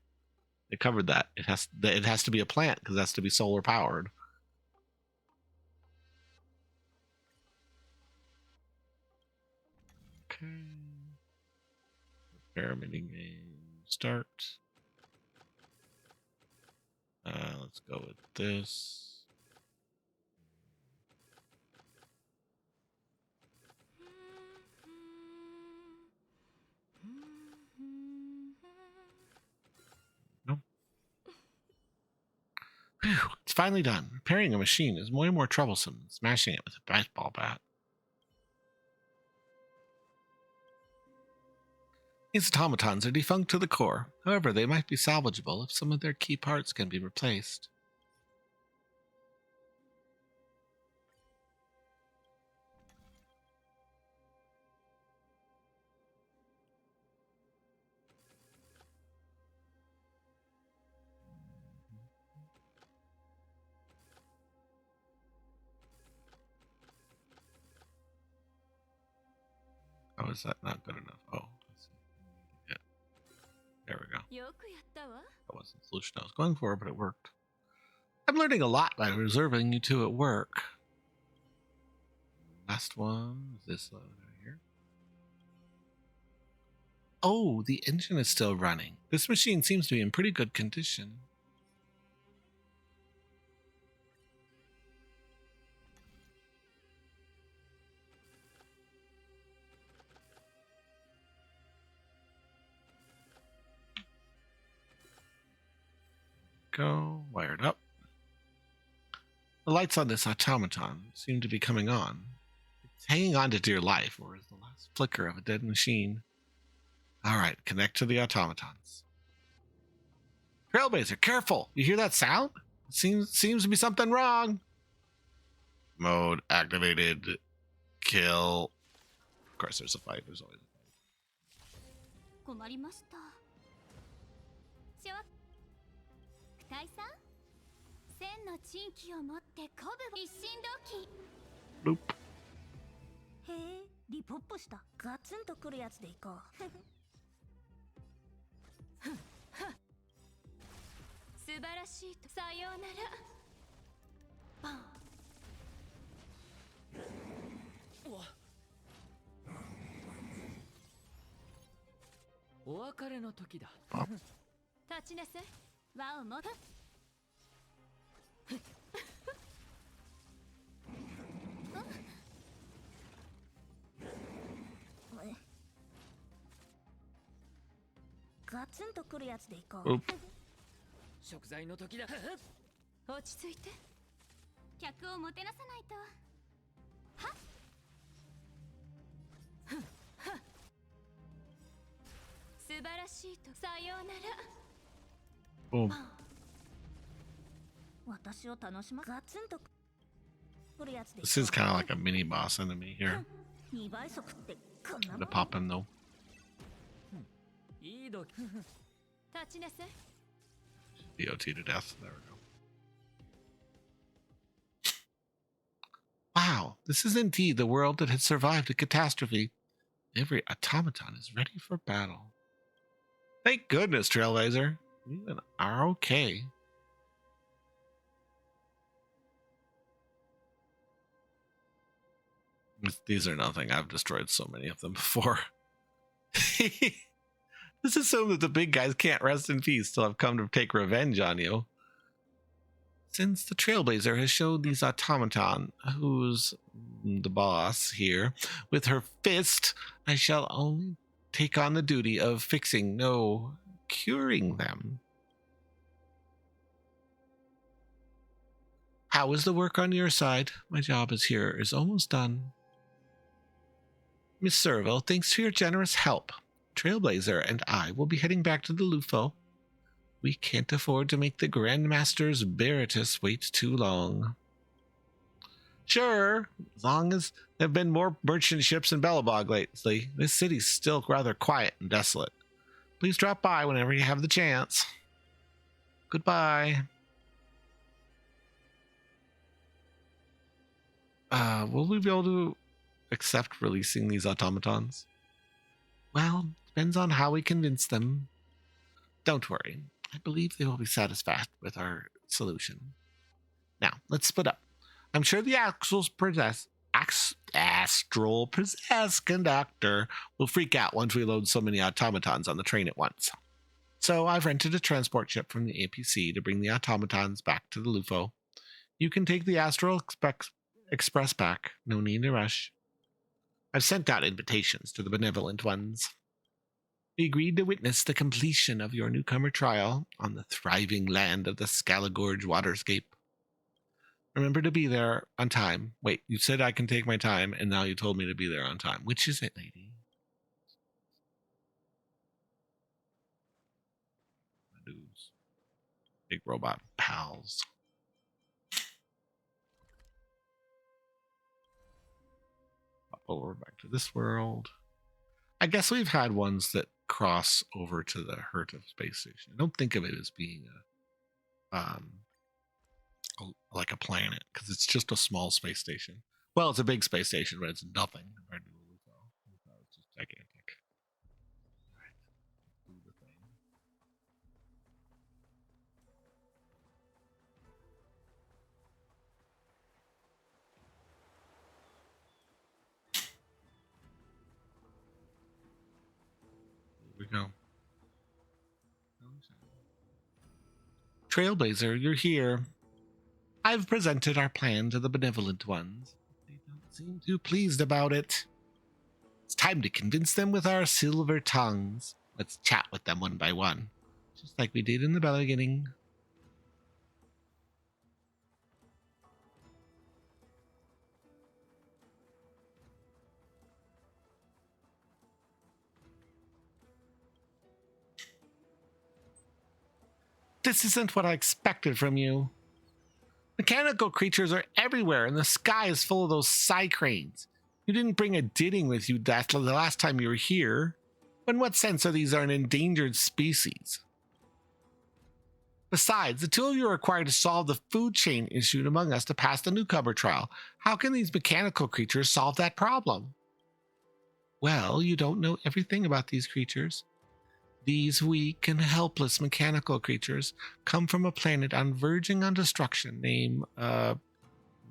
They covered that. It has to be a plant because it has to be solar powered. Okay. Experimenting game. Start. Let's go with this. No. Whew, it's finally done. Repairing a machine is way more troublesome than smashing it with a baseball bat. These automatons are defunct to the core. However, they might be salvageable if some of their key parts can be replaced. Oh, is that not good enough? Oh, let's see. Yeah. There we go. That wasn't the solution I was going for, but it worked. I'm learning a lot by observing you two at work. Last one is this one here. Oh, the engine is still running. This machine seems to be in pretty good condition. Go, wired up. The lights on this automaton seem to be coming on. It's hanging on to dear life, or is the last flicker of a dead machine. All right, connect to the automatons. Trailblazer, careful! You hear that sound? Seems to be something wrong. Mode activated. Kill. Of course, there's a fight. There's always a fight. 困りました。しわ大佐、千の珍奇を持って鼓舞一心同期。Bloop. へえ、リポップした。ガツンとくるやつでいこう。素晴らしいとさようなら。バン。お別れの時だ。立ちなさい。輪を持つ。ガツンとくるやつでいこう。 Oop. 食材の時だ。落ち着いて。客をもてなさないと。はっ。素晴らしいとさようなら。 Boom. 私を楽しまガツンとくるやつでいこう。 This is kind of like a mini boss enemy here. 2倍速ってこんな To もん。 pop him though. いい時。立ちなさい。 DOT to death. There we go. Wow, this is indeed the world that had survived a catastrophe. Every automaton is ready for battle. Thank goodness, Trailblazer. You are okay. These are nothing. I've destroyed so many of them before. Let's assume that the big guys can't rest in peace till I've come to take revenge on you. Since the Trailblazer has showed these automaton, who's the boss here, with her fist, I shall only take on the duty of fixing, no, curing them. How is the work on your side? My job is almost done. Miss Servo, thanks for your generous help. Trailblazer and I will be heading back to the Lufo. We can't afford to make the Grandmaster's Baratus wait too long. Sure, as long as there have been more merchant ships in Belobog lately, this city's still rather quiet and desolate. Please drop by whenever you have the chance. Goodbye. Will we be able to accept releasing these automatons? Well, depends on how we convince them. Don't worry. I believe they will be satisfied with our solution. Now, let's split up. I'm sure the astral possessed conductor will freak out once we load so many automatons on the train at once. So I've rented a transport ship from the APC to bring the automatons back to the Lufo. You can take the Astral Express back. No need to rush. I've sent out invitations to the benevolent ones. We agreed to witness the completion of your newcomer trial on the thriving land of the Scalagorge waterscape. Remember to be there on time. Wait, you said I can take my time, and now you told me to be there on time. Which is it, lady? Dudes. Big robot pals. Pop over back to this world. I guess we've had ones that cross over to the Herta space station. I don't think of it as being like a planet, because it's just a small space station. Well, it's a big space station, but it's nothing compared to the Lufo. It's just gigantic. All right. Do the thing. Here we go. Trailblazer, you're here. I've presented our plan to the benevolent ones. They don't seem too pleased about it. It's time to convince them with our silver tongues. Let's chat with them one by one, just like we did in the beginning. This isn't what I expected from you. Mechanical creatures are everywhere, and the sky is full of those cycranes. You didn't bring a Didding with you the last time you were here. In what sense are these an endangered species? Besides, the two of you are required to solve the food chain issue among us to pass the newcomer trial. How can these mechanical creatures solve that problem? Well, you don't know everything about these creatures. These weak and helpless mechanical creatures come from a planet verging on destruction named,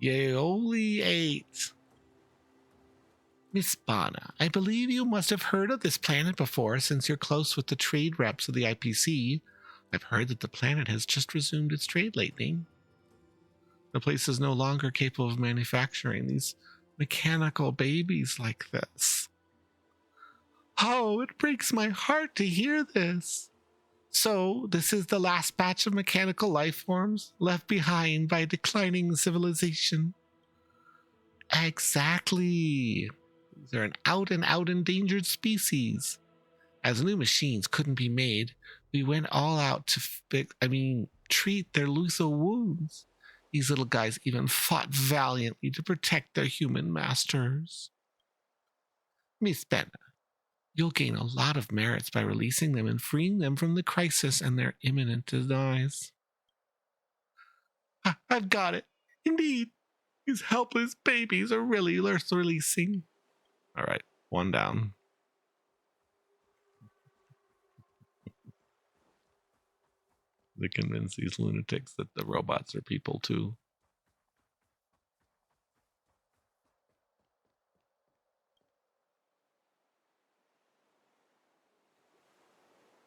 Yaoli 8. Miss Bana, I believe you must have heard of this planet before since you're close with the trade reps of the IPC. I've heard that the planet has just resumed its trade lately. The place is no longer capable of manufacturing these mechanical babies like this. Oh, it breaks my heart to hear this. So, this is the last batch of mechanical life forms left behind by declining civilization. Exactly. They're an out-and-out endangered species. As new machines couldn't be made, we went all out to treat their lethal wounds. These little guys even fought valiantly to protect their human masters. Miss Benna, you'll gain a lot of merits by releasing them and freeing them from the crisis and their imminent demise. I've got it. Indeed. These helpless babies are really worth releasing. All right, one down. To convince these lunatics that the robots are people too.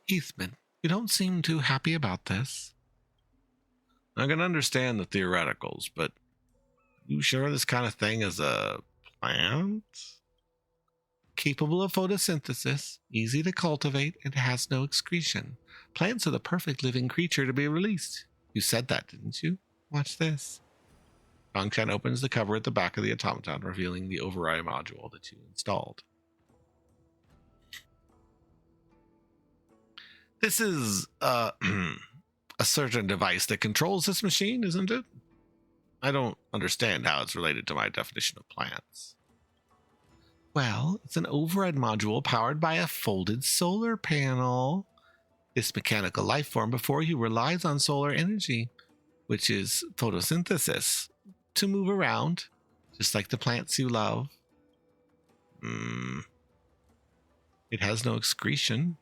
Eastman, you don't seem too happy about this. I can understand the theoreticals, but you sure this kind of thing is a plant? Capable of photosynthesis, easy to cultivate, and has no excretion. Plants are the perfect living creature to be released. You said that, didn't you? Watch this. Dongshan opens the cover at the back of the automaton, revealing the override module that you installed. This is a certain device that controls this machine, isn't it? I don't understand how it's related to my definition of plants. Well, it's an override module powered by a folded solar panel. This mechanical life form before you relies on solar energy, which is photosynthesis, to move around, just like the plants you love. It has no excretion.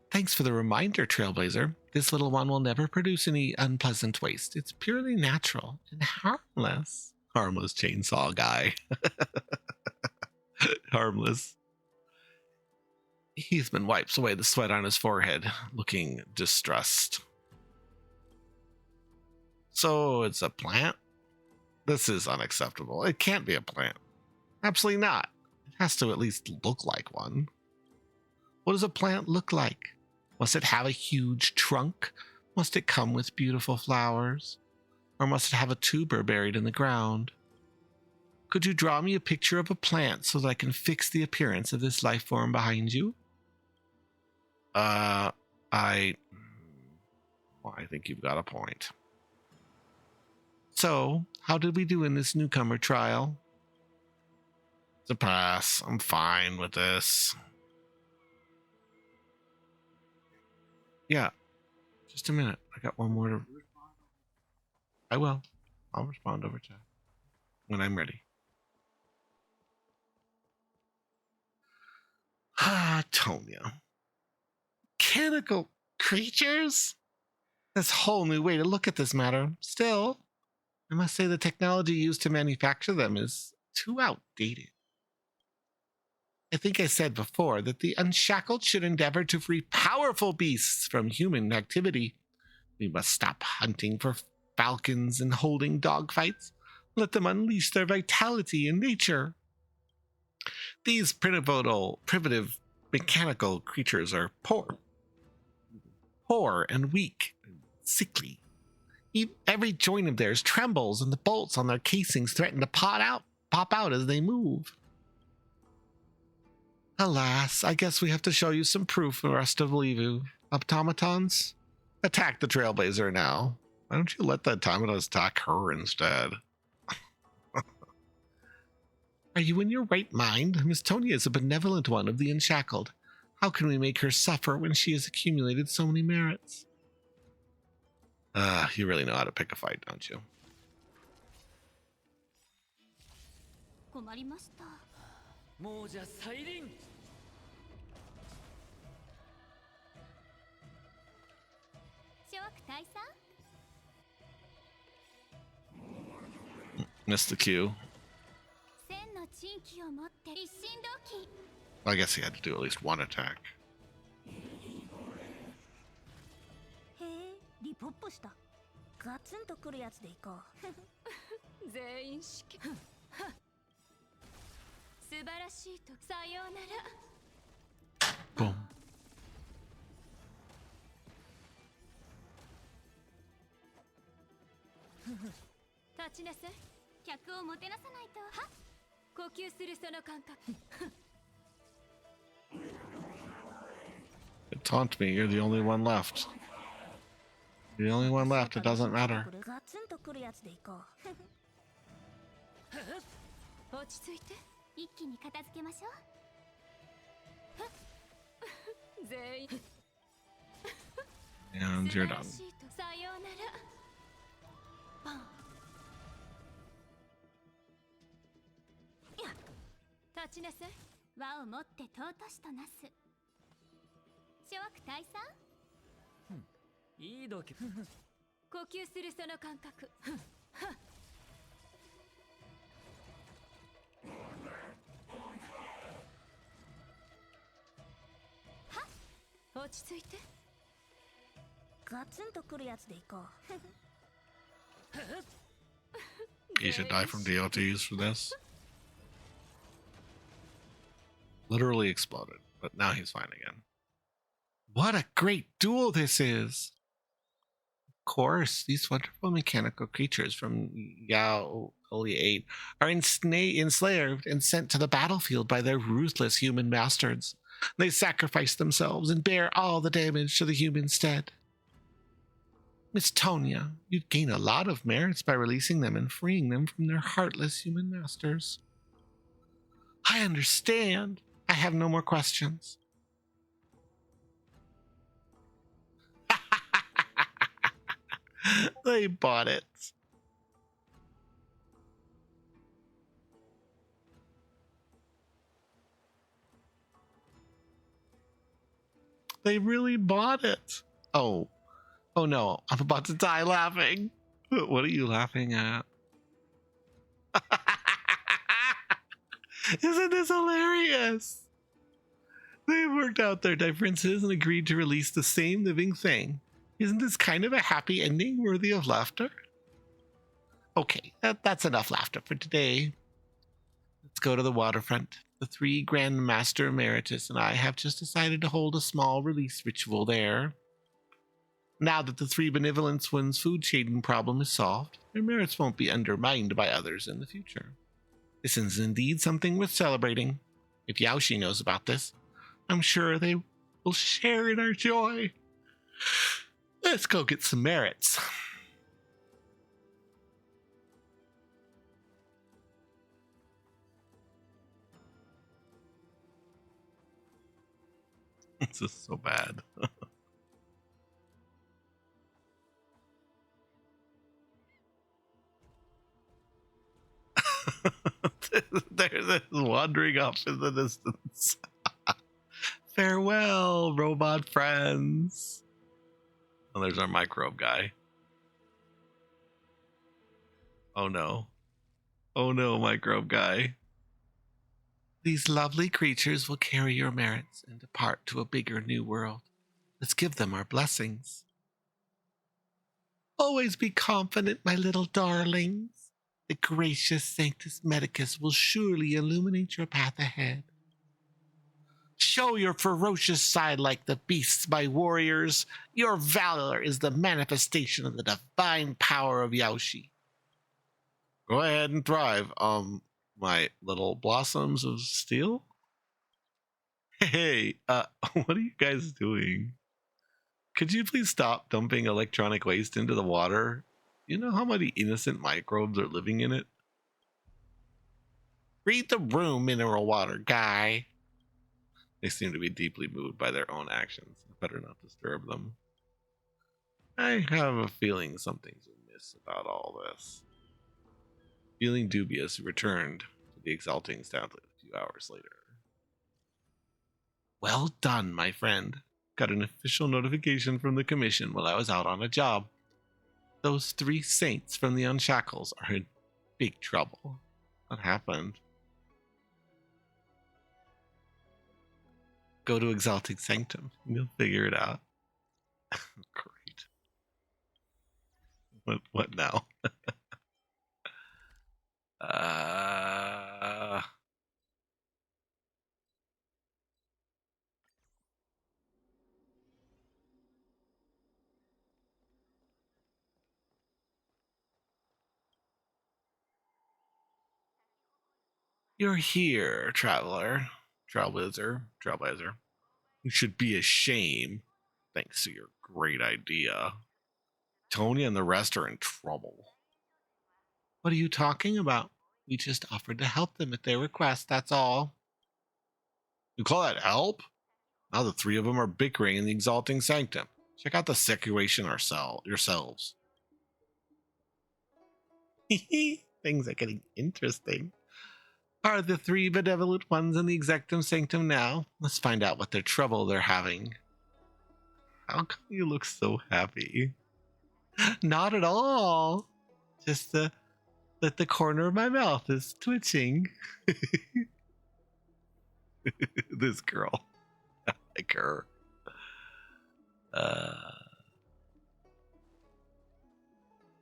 Thanks for the reminder, Trailblazer. This little one will never produce any unpleasant waste. It's purely natural and harmless. Harmless chainsaw guy. Harmless. Heathman wipes away the sweat on his forehead, looking distressed. So it's a plant? This is unacceptable. It can't be a plant. Absolutely not. It has to at least look like one. What does a plant look like? Must it have a huge trunk? Must it come with beautiful flowers? Or must it have a tuber buried in the ground? Could you draw me a picture of a plant so that I can fix the appearance of this life form behind you? I think you've got a point. So, how did we do in this newcomer trial? It's a pass. I'm fine with this. Yeah, just a minute. I got one more to... I will. I'll respond over chat when I'm ready. Tonya. Mechanical creatures? That's a whole new way to look at this matter. Still, I must say the technology used to manufacture them is too outdated. I think I said before that the Unshackled should endeavor to free powerful beasts from human activity. We must stop hunting for falcons and holding dogfights. Let them unleash their vitality in nature. These primitive mechanical creatures are poor and weak and sickly. Every joint of theirs trembles, and the bolts on their casings threaten to pop out as they move. Alas, I guess we have to show you some proof for us to believe you. Automatons, Attack the Trailblazer now. Why don't you let that Dominus attack her instead? Are you in your right mind? Miss Tonia is a benevolent one of the Unshackled. How can we make her suffer when she has accumulated so many merits? You really know how to pick a fight, don't you? 困りました。もうじゃ再臨。諸悪大佐 Missed the cue. 千の珍奇を持って一心同期 Well, I guess he had to do at least one attack. へえ、リポッポした。ガツンとくるやつでいこう。全員死刑素晴らしいとさようなら Boom. 立ちなさい客をもてなさないとは呼吸するその感覚 Taunt me, you're the only one left. You're the only one left, it doesn't matter. ガツンとくるやつでいこう。落ち着いて一気に片付けましょう全員 And you're done. 素晴らしいとさようならバン立ちなさい輪を持って尊しとなす諸悪大佐いい度胸。呼吸するその感覚はっ落ち着いてガツンとくるやつでいこう。 He should die from DLTs for this. Literally exploded, but now he's fine again. What a great duel this is! Of course, these wonderful mechanical creatures from Yao Holy 8 are enslaved and sent to the battlefield by their ruthless human bastards. They sacrifice themselves and bear all the damage to the human stead. Miss Tonia, you'd gain a lot of merits by releasing them and freeing them from their heartless human masters. I understand. I have no more questions. They bought it. They really bought it. Oh no, I'm about to die laughing. What are you laughing at? Isn't this hilarious? They worked out their differences and agreed to release the same living thing. Isn't this kind of a happy ending worthy of laughter? Okay, that's enough laughter for today. Let's go to the waterfront. The 3 Grand Master Emeritus and I have just decided to hold a small release ritual there. Now that the 3 Benevolence One's food shading problem is solved, their merits won't be undermined by others in the future. This is indeed something worth celebrating. If Yaoshi knows about this, I'm sure they will share in our joy. Let's go get some merits. This is so bad. They're wandering off in the distance. Farewell, robot friends. Oh, there's our microbe guy. Oh no. Oh no, microbe guy. These lovely creatures will carry your merits and depart to a bigger new world. Let's give them our blessings. Always be confident, my little darlings. The gracious Sanctus Medicus will surely illuminate your path ahead. Show your ferocious side like the beasts, my warriors. Your valor is the manifestation of the divine power of Yaoshi. Go ahead and thrive, my little blossoms of steel. Hey, what are you guys doing? Could you please stop dumping electronic waste into the water? You know how many innocent microbes are living in it? Read the room, mineral water guy. They seem to be deeply moved by their own actions. Better not disturb them. I have a feeling something's amiss about all this. Feeling dubious, he returned to the exalting tablet a few hours later. Well done, my friend. Got an official notification from the commission while I was out on a job. Those 3 saints from the Unshackles are in big trouble. What happened? Go to Exalting Sanctum. You'll figure it out. Great. What now? You're here, trailblazer. You should be ashamed, thanks to your great idea. Tony and the rest are in trouble. What are you talking about? We just offered to help them at their request, that's all. You call that help? Now the 3 of them are bickering in the Exalting Sanctum. Check out the situation yourselves. Things are getting interesting. Are the 3 benevolent ones in the Exalting Sanctum now? Let's find out what their trouble they're having. How come you look so happy? Not at all. Just that the corner of my mouth is twitching. This girl. I like her.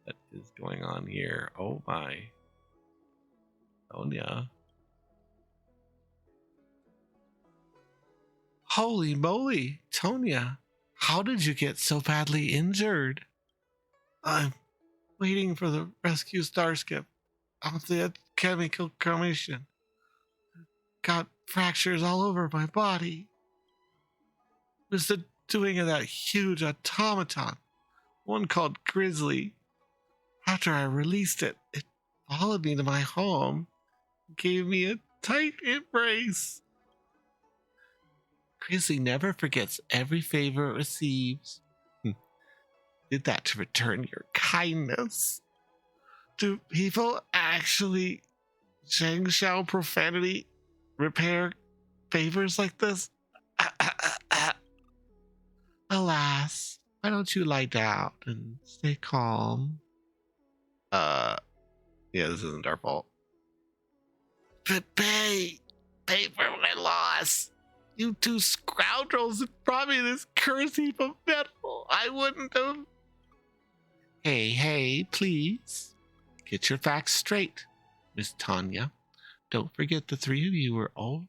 What is going on here? Oh my. Sonia. Holy moly, Tonya. How did you get so badly injured? I'm waiting for the rescue starship off the chemical commission. Got fractures all over my body. It was the doing of that huge automaton, one called Grizzly. After I released it, it followed me to my home, gave me a tight embrace. Grizzly never forgets every favor it receives. Did that to return your kindness. Do people actually Shang profanity repair favors like this? Alas, why don't you lie down and stay calm? Yeah, this isn't our fault. But pay for my loss. You 2 scoundrels that brought me this cursed heap of metal. I wouldn't have. Hey, please. Get your facts straight, Miss Tanya. Don't forget the 3 of you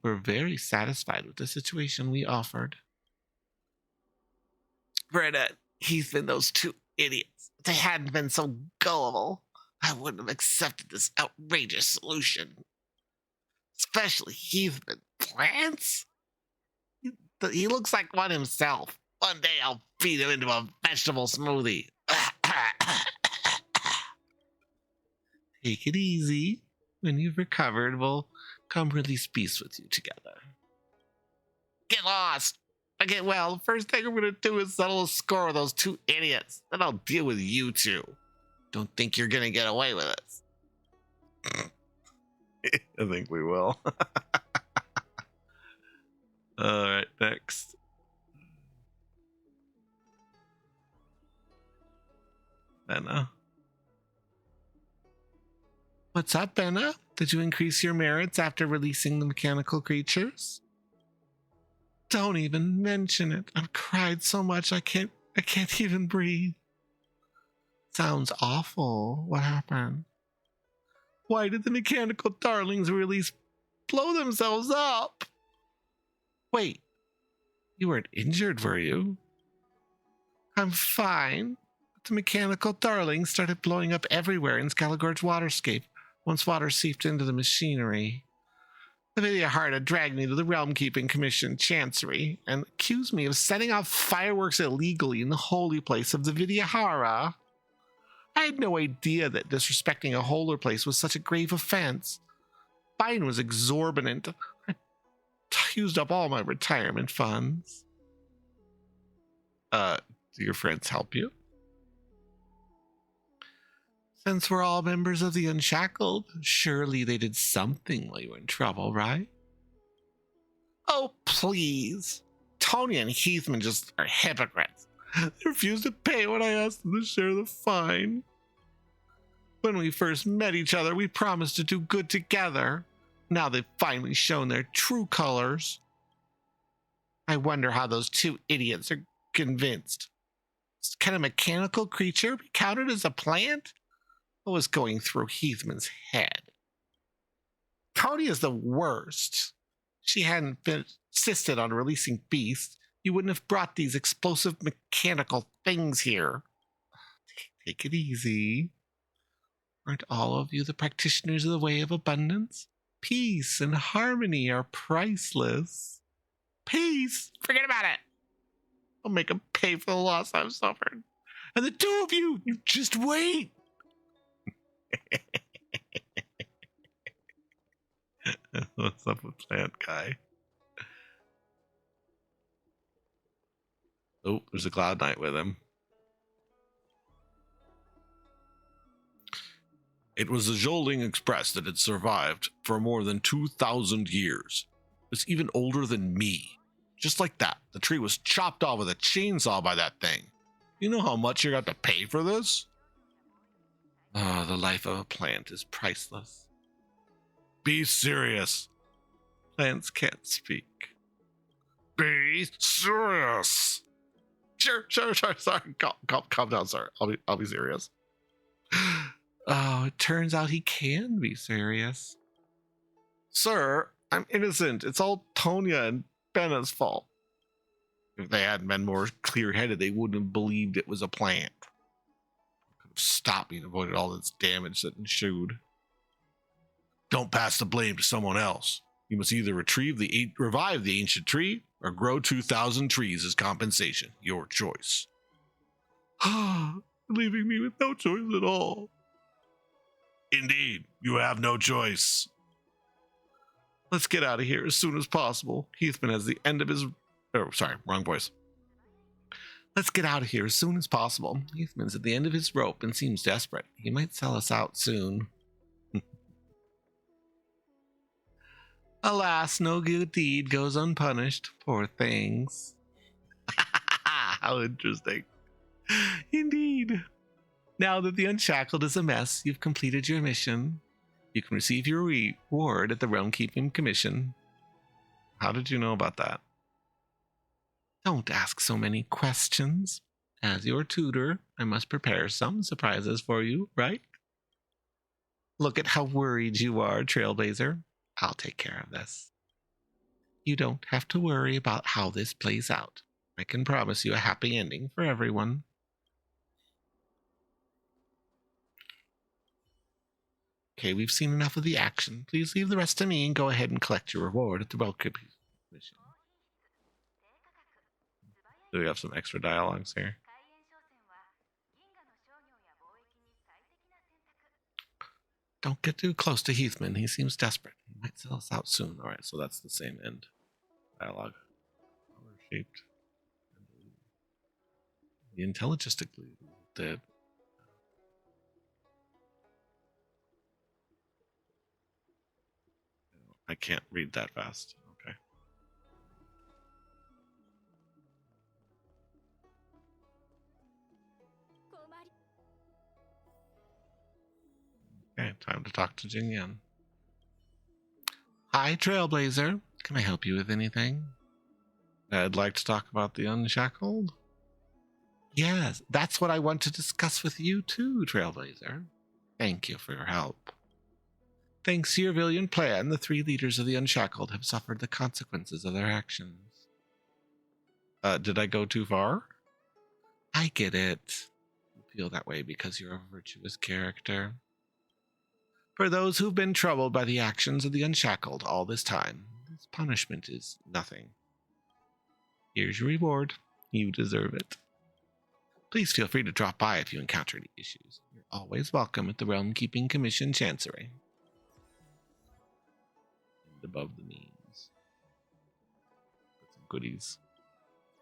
were very satisfied with the situation we offered. Britta, Heathman, those 2 idiots. If they hadn't been so gullible, I wouldn't have accepted this outrageous solution. Especially Heathman. Plants? He looks like one himself. One day I'll feed him into a vegetable smoothie. Take it easy. When you've recovered, we'll come release beasts with you together. Get lost. Okay, well, the first thing I'm going to do is settle a score with those 2 idiots. Then I'll deal with you 2. Don't think you're going to get away with it. I think we will. All right, next. Benna. What's up, Benna? Did you increase your merits after releasing the mechanical creatures? Don't even mention it. I've cried so much I can't even breathe. Sounds awful. What happened? Why did the mechanical darlings release blow themselves up? Wait, you weren't injured, were you? I'm fine. But the mechanical darlings started blowing up everywhere in Scaligor's waterscape once water seeped into the machinery. The Vidyahara dragged me to the Realm Keeping Commission Chancery and accused me of setting off fireworks illegally in the holy place of the Vidyahara. I had no idea that disrespecting a holy place was such a grave offense. Fine was exorbitant. I used up all my retirement funds. Do your friends help you? Since we're all members of the Unshackled, surely they did something while you were in trouble, right? Oh, please. Tony and Heathman just are hypocrites. They refused to pay when I asked them to share the fine. When we first met each other, we promised to do good together. Now they've finally shown their true colors. I wonder how those two idiots are convinced. Can a mechanical creature be counted as a plant? What was going through Heathman's head? Tony is the worst. If she hadn't insisted on releasing beasts, you wouldn't have brought these explosive mechanical things here. Take it easy. Aren't all of you the practitioners of the way of abundance? Peace and harmony are priceless. Peace? Forget about it. I'll make them pay for the loss I've suffered. And the two of you, you just wait. What's up with Plant Guy? Oh, there's a Cloud Knight with him. It was the Zholding Express that had survived for more than 2,000 years. It's even older than me. Just like that, the tree was chopped off with a chainsaw by that thing. You know how much you got to pay for this? Ah, the life of a plant is priceless. Be serious. Plants can't speak. Be serious. Sure. Sorry. Calm down, sir. I'll be serious. Oh, it turns out he can be serious. Sir, I'm innocent. It's all Tonya and Benna's fault. If they hadn't been more clear-headed, they wouldn't have believed it was a plant. Could have stopped me and avoided all this damage that ensued. Don't pass the blame to someone else. You must either revive the ancient tree or grow 2,000 trees as compensation. Your choice. Leaving me with no choice at all. Indeed, you have no choice. Let's get out of here as soon as possible. Heathman has the end of his... Oh, sorry, wrong voice. Let's get out of here as soon as possible. Heathman's at the end of his rope and seems desperate. He might sell us out soon. Alas, no good deed goes unpunished. Poor things. How interesting. Indeed. Now that the Unshackled is a mess, you've completed your mission. You can receive your reward at the Realm Keeping Commission. How did you know about that? Don't ask so many questions. As your tutor, I must prepare some surprises for you, right? Look at how worried you are, Trailblazer. I'll take care of this. You don't have to worry about how this plays out. I can promise you a happy ending for everyone. Okay, we've seen enough of the action. Please leave the rest to me and go ahead and collect your reward at the Welcome Mission. Do we have some extra dialogues here? Don't get too close to Heathman. He seems desperate. He might sell us out soon. All right, so that's the same end dialogue. Shaped. The intelligistically dead. I can't read that fast. Okay. Okay, time to talk to Jingyan. Hi, Trailblazer. Can I help you with anything? I'd like to talk about the Unshackled. Yes, that's what I want to discuss with you too, Trailblazer. Thank you for your help. Thanks to your brilliant plan, the three leaders of the Unshackled have suffered the consequences of their actions. Did I go too far? I get it. You feel that way because you're a virtuous character. For those who've been troubled by the actions of the Unshackled all this time, this punishment is nothing. Here's your reward. You deserve it. Please feel free to drop by if you encounter any issues. You're always welcome at the Realm Keeping Commission Chancery. And above the means. Got some goodies.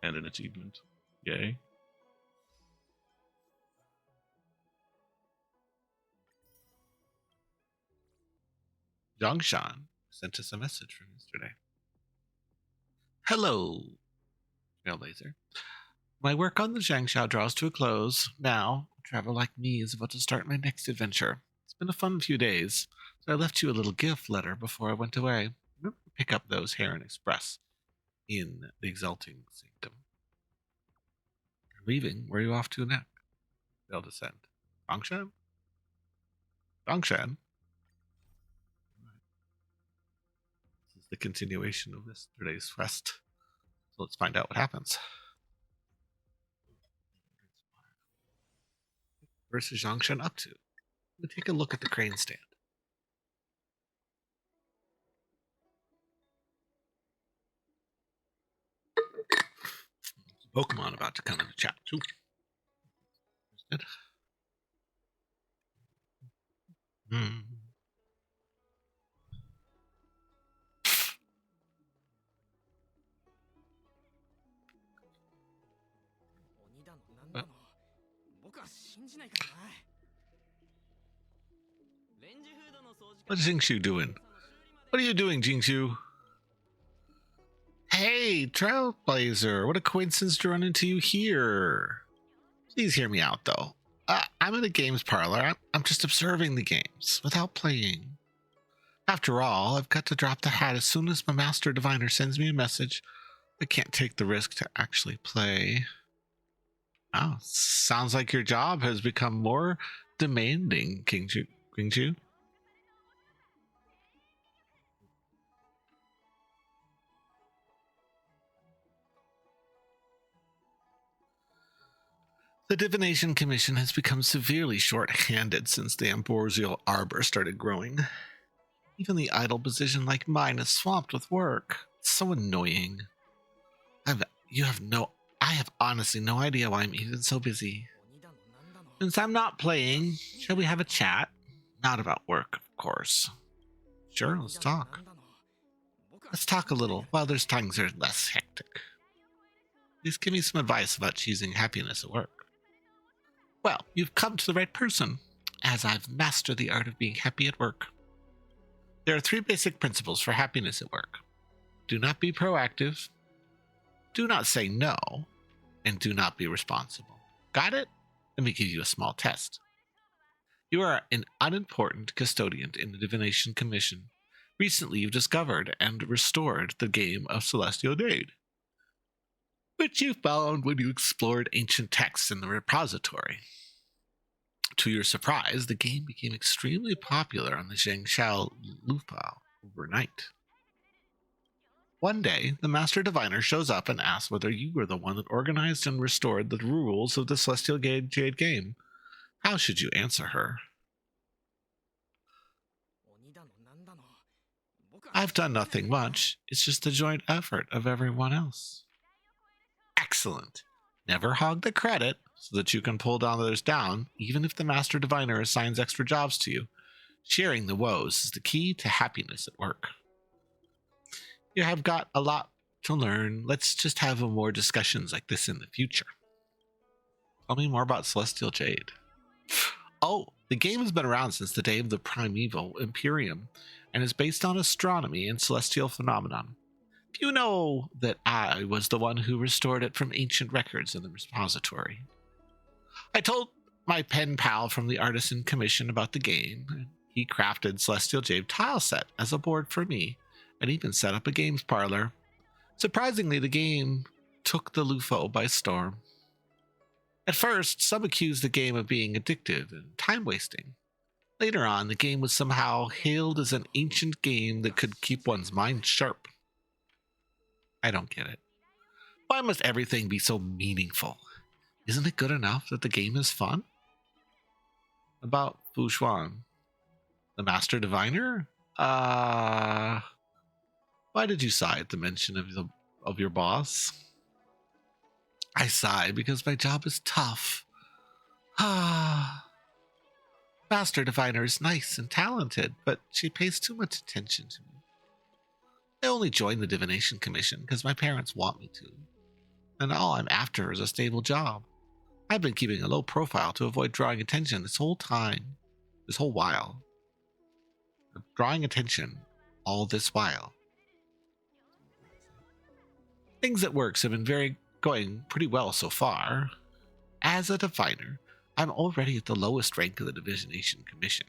And an achievement. Yay. Jongshan sent us a message from yesterday. Hello, Trailblazer. My work on the Zhangshao draws to a close. Now, a traveler like me is about to start my next adventure. It's been a fun few days, so I left you a little gift letter before I went away. Remember to pick up those Heron Express in the Exalting Sanctum. You're leaving. Where are you off to next? They'll descend. Dongshan? Dongshan? This is the continuation of today's quest. So let's find out what happens. Where's Zhongshan up to? Let me take a look at the crane stand. Pokemon about to come into chat too. What's Jingshu doing? What are you doing, Jingshu? Hey, Trailblazer, what a coincidence to run into you here. Please hear me out, though. I'm in a games parlor. I'm just observing the games without playing. After all, I've got to drop the hat as soon as my master diviner sends me a message. I can't take the risk to actually play. Oh, sounds like your job has become more demanding, Kingju. The Divination Commission has become severely short-handed since the ambrosial arbor started growing. Even the idle position like mine is swamped with work. It's so annoying. I have honestly no idea why I'm even so busy. Since I'm not playing, shall we have a chat? Not about work, of course. Sure, let's talk. Let's talk a little while there's times are less hectic. Please give me some advice about choosing happiness at work. Well, you've come to the right person, as I've mastered the art of being happy at work. There are 3 basic principles for happiness at work. Do not be proactive, do not say no, and do not be responsible. Got it? Let me give you a small test. You are an unimportant custodian in the Divination Commission. Recently, you've discovered and restored the game of Celestial Jade, which you found when you explored ancient texts in the repository. To your surprise, the game became extremely popular on the Zhangshao Lufao overnight. One day, the Master Diviner shows up and asks whether you were the one that organized and restored the rules of the Celestial Jade game. How should you answer her? I've done nothing much. It's just the joint effort of everyone else. Excellent. Never hog the credit so that you can pull others down, even if the Master Diviner assigns extra jobs to you. Sharing the woes is the key to happiness at work. You have got a lot to learn. Let's just have more discussions like this in the future. Tell me more about Celestial Jade. Oh, the game has been around since the day of the primeval Imperium and is based on astronomy and celestial phenomenon. You know that I was the one who restored it from ancient records in the repository. I told my pen pal from the Artisan Commission about the game, and he crafted Celestial Jade tile set as a board for me, and even set up a games parlor. Surprisingly, the game took the Lufo by storm. At first, some accused the game of being addictive and time-wasting. Later on, the game was somehow hailed as an ancient game that could keep one's mind sharp. I don't get it. Why must everything be so meaningful? Isn't it good enough that the game is fun? About Fu Xuan. The Master Diviner? Why did you sigh at the mention of your boss? I sigh because my job is tough. Master Diviner is nice and talented, but she pays too much attention to me. I only joined the Divination Commission because my parents want me to, and all I'm after is a stable job. I've been keeping a low profile to avoid drawing attention this whole while. Drawing attention all this while. Things at works have been going pretty well so far. As a diviner, I'm already at the lowest rank of the Divination Commission.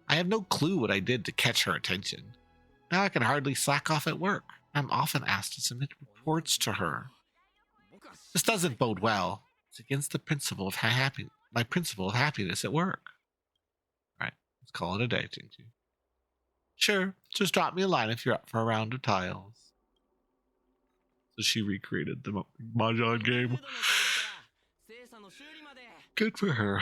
I have no clue what I did to catch her attention. Now I can hardly slack off at work. I'm often asked to submit reports to her. This doesn't bode well. It's against the principle of my principle of happiness at work. All right, let's call it a day, Jinju. Sure, just drop me a line if you're up for a round of tiles. So she recreated the Mahjong game. Good for her.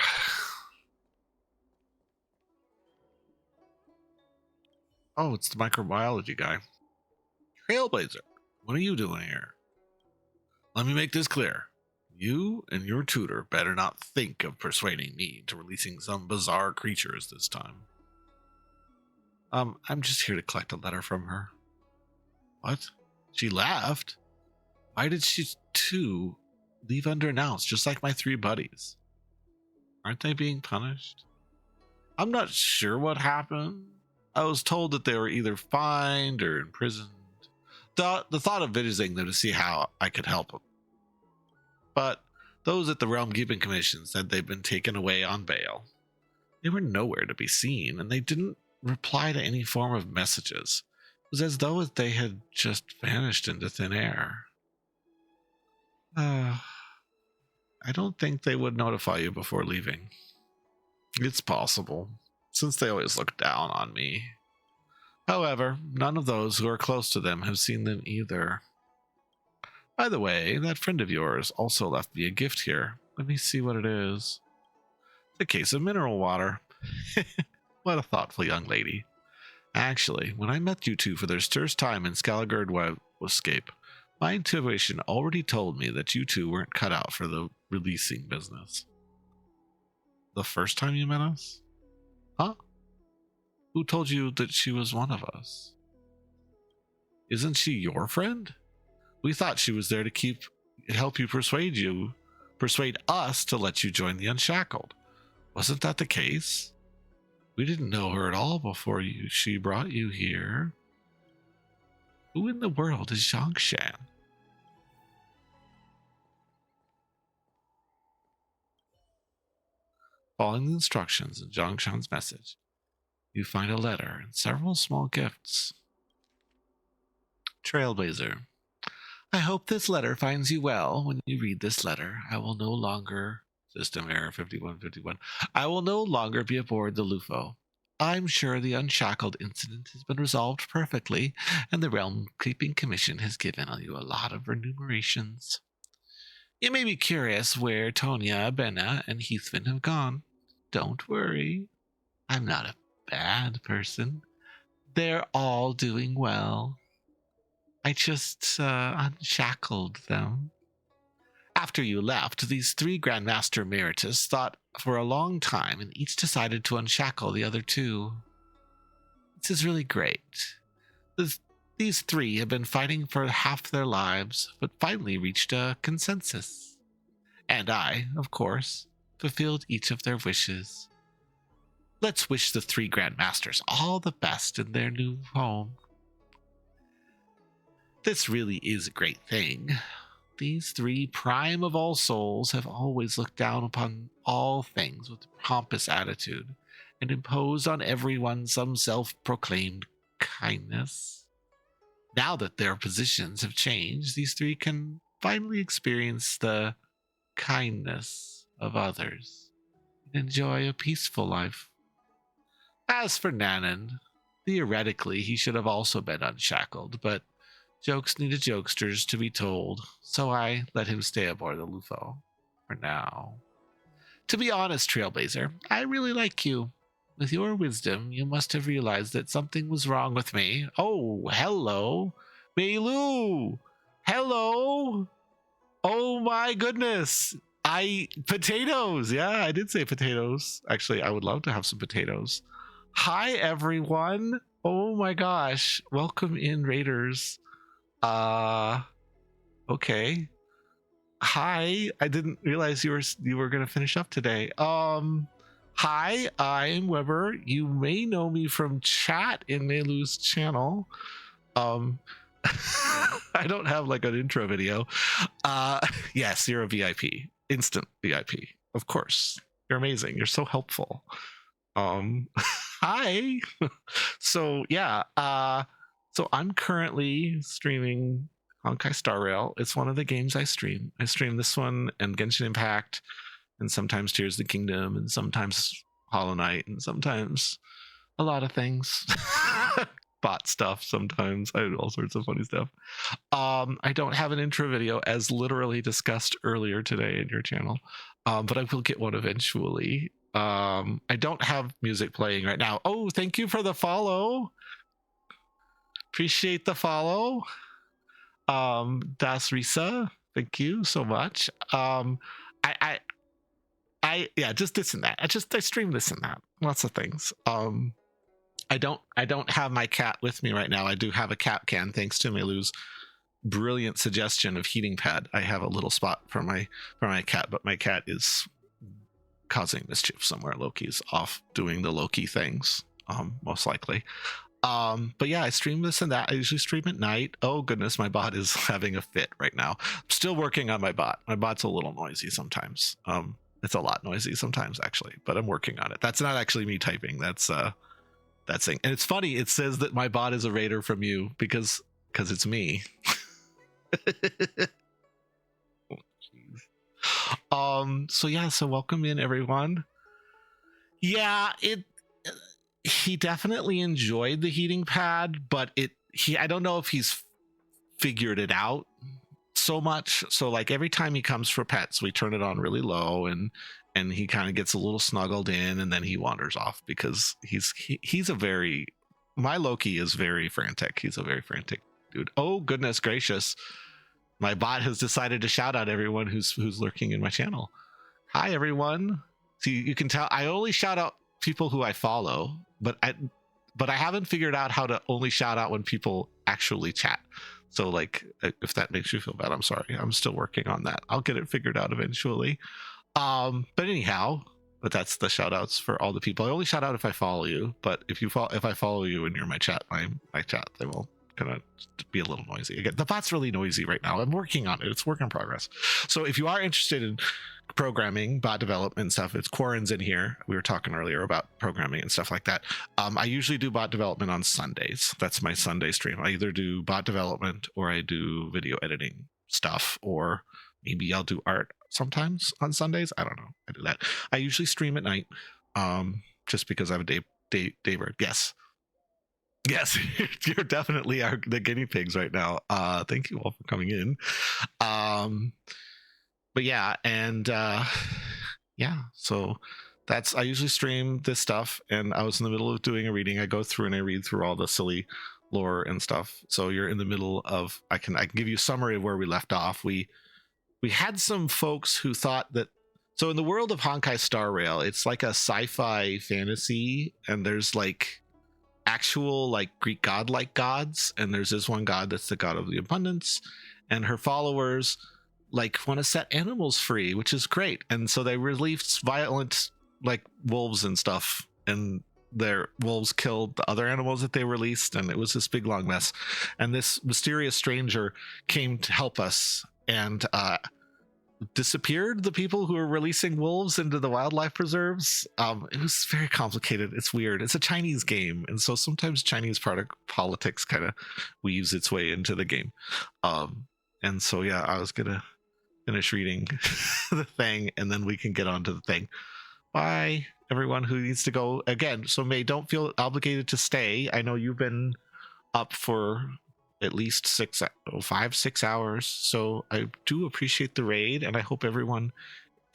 Oh, it's the microbiology guy. Trailblazer, what are you doing here? Let me make this clear. You and your tutor better not think of persuading me into releasing some bizarre creatures this time. I'm just here to collect a letter from her. What? She left? Why did she too leave unannounced, just like my 3 buddies? Aren't they being punished? I'm not sure what happened. I was told that they were either fined or imprisoned. The thought of visiting them to see how I could help them. But those at the Realm Keeping Commission said they'd been taken away on bail. They were nowhere to be seen, and they didn't reply to any form of messages. It was as though they had just vanished into thin air. I don't think they would notify you before leaving. It's possible, since they always look down on me. However, none of those who are close to them have seen them either. By the way, that friend of yours also left me a gift here. Let me see what it is. It's a case of mineral water. What a thoughtful young lady. Actually, when I met you two for the first time in Skalagard Escape, my intuition already told me that you two weren't cut out for the releasing business. The first time you met us? Huh? Who told you that she was one of us? Isn't she your friend? We thought she was there to help you persuade us to let you join the Unshackled. Wasn't that the case? We didn't know her at all before she brought you here. Who in the world is Zhongshan? Following the instructions in Zhongshan's message, you find a letter and several small gifts. Trailblazer, I hope this letter finds you well. When you read this letter, I will no longer... System error 5151. I will no longer be aboard the Lufo. I'm sure the Unshackled incident has been resolved perfectly, and the Realm Keeping Commission has given you a lot of remunerations. You may be curious where Tonya, Benna, and Heathfin have gone. Don't worry. I'm not a bad person. They're all doing well. I just unshackled them. After you left, these 3 Grandmaster Emeritus thought for a long time and each decided to unshackle the other 2. This is really great. These 3 have been fighting for half their lives, but finally reached a consensus. And I, of course, fulfilled each of their wishes. Let's wish the 3 Grandmasters all the best in their new home. This really is a great thing. These 3 prime of all souls have always looked down upon all things with a pompous attitude and imposed on everyone some self-proclaimed kindness. Now that their positions have changed, these 3 can finally experience the kindness of others and enjoy a peaceful life. As for Nanan, theoretically he should have also been unshackled, but jokes needed jokesters to be told, so I let him stay aboard the Lufo for now. To be honest, Trailblazer, I really like you. With your wisdom, you must have realized that something was wrong with me. Oh, hello, Meilu. Hello. Oh my goodness. Potatoes. Yeah, I did say potatoes. Actually, I would love to have some potatoes. Hi, everyone. Oh my gosh. Welcome in, Raiders. Okay. Hi. I didn't realize you were gonna finish up today. Hi, I'm Weber. You may know me from chat in Meilu's channel. I don't have like an intro video. Yes, you're a VIP. Instant VIP. Of course. You're amazing. You're so helpful. Hi. So yeah, so I'm currently streaming Honkai Star Rail. It's one of the games I stream. I stream this one and Genshin Impact and sometimes Tears of the Kingdom and sometimes Hollow Knight and sometimes a lot of things. Bot stuff sometimes. I do all sorts of funny stuff. I don't have an intro video as literally discussed earlier today in your channel, but I will get one eventually. I don't have music playing right now. Oh, thank you for the follow. Appreciate the follow. Das Risa, thank you so much. I yeah, just this and that. I stream this and that. Lots of things. I don't have my cat with me right now. I do have a cat can thanks to Meilu's brilliant suggestion of heating pad. I have a little spot for my cat, but my cat is causing mischief somewhere. Loki's off doing the Loki things, most likely. But yeah, I stream this and that. I usually stream at night. Oh goodness, my bot is having a fit right now. I'm still working on my bot. My bot's a little noisy sometimes. It's a lot noisy sometimes actually, but I'm working on it. That's not actually me typing. That's thing. And it's funny, it says that my bot is a raider from you because it's me. So yeah, so welcome in everyone. Yeah, he definitely enjoyed the heating pad, but I don't know if he's figured it out so much. So like every time he comes for pets, we turn it on really low and he kind of gets a little snuggled in and then he wanders off because my Loki is very frantic. He's a very frantic dude. Oh goodness gracious. My bot has decided to shout out everyone who's lurking in my channel. Hi everyone. See, you can tell I only shout out people who I follow, but I haven't figured out how to only shout out when people actually chat. So like if that makes you feel bad, I'm sorry. I'm still working on that. I'll get it figured out eventually. But anyhow, that's the shout outs for all the people. I only shout out if I follow you, but if I follow you and you're in my chat, they will kind of be a little noisy. Again, the bot's really noisy right now. I'm working on it. It's work in progress. So if you are interested in programming, bot development stuff, it's Quarren's in here. We were talking earlier about programming and stuff like that. I usually do bot development on Sundays. That's my Sunday stream. I either do bot development or I do video editing stuff, or maybe I'll do art sometimes on Sundays. I don't know. I do that. I usually stream at night, just because I have a day bird. Yes, you're definitely the guinea pigs right now. Thank you all for coming in. But yeah, and yeah, so I usually stream this stuff, and I was in the middle of doing a reading. I go through and I read through all the silly lore and stuff. So you're in the middle of, I can give you a summary of where we left off. We had some folks who thought that, so in the world of Honkai Star Rail, it's like a sci-fi fantasy, and there's like actual like Greek godlike gods, and there's this one god that's the god of the abundance, and her followers like want to set animals free, which is great. And so they released violent like wolves and stuff, and their wolves killed the other animals that they released, and it was this big long mess. And this mysterious stranger came to help us and disappeared the people who were releasing wolves into the wildlife preserves. It was very complicated. It's weird. It's a Chinese game, and so sometimes Chinese politics kind of weaves its way into the game. And so yeah, I was gonna finish reading the thing, and then we can get on to the thing. Bye everyone who needs to go again. So May, don't feel obligated to stay. I know you've been up for at least 5-6 hours, so I do appreciate the raid, and I hope everyone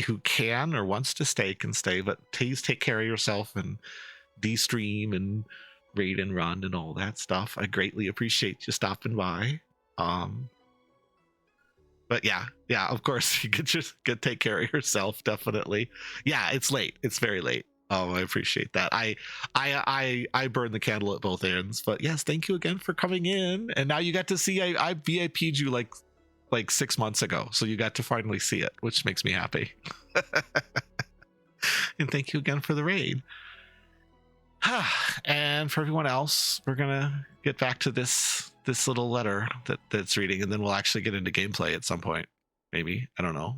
who can or wants to stay can stay, but please take care of yourself and de-stream and raid and run and all that stuff. I greatly appreciate you stopping by. But yeah, of course, you could just take care of yourself, definitely. Yeah, it's late. It's very late. I appreciate that. I burn the candle at both ends. But yes, thank you again for coming in. And now you got to see I VIP'd you like 6 months ago, so you got to finally see it, which makes me happy. And thank you again for the raid. And for everyone else, we're gonna get back to this little letter that's reading, and then we'll actually get into gameplay at some point. Maybe, I don't know.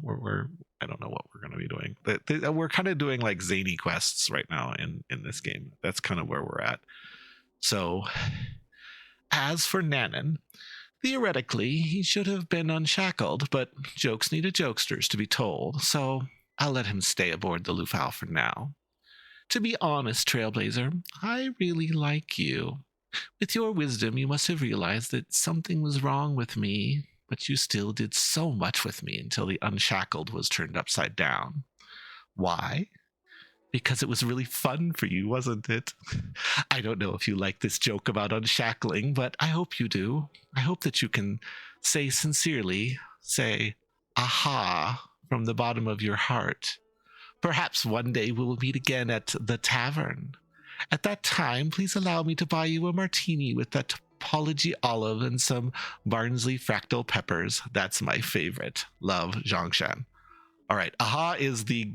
I don't know what we're gonna be doing. We're kind of doing like zany quests right now in this game. That's kind of where we're at. So, as for Nanon, theoretically he should have been unshackled, but jokes needed jokesters to be told. So I'll let him stay aboard the Lufau for now. To be honest, Trailblazer, I really like you. With your wisdom, you must have realized that something was wrong with me, but you still did so much with me until the Unshackled was turned upside down. Why? Because it was really fun for you, wasn't it? I don't know if you like this joke about unshackling, but I hope you do. I hope that you can say sincerely, aha, from the bottom of your heart. Perhaps one day we will meet again at the tavern. At that time, please allow me to buy you a martini with that topology olive and some Barnsley fractal peppers. That's my favorite. Love, Zhongshan. All right, Aha is the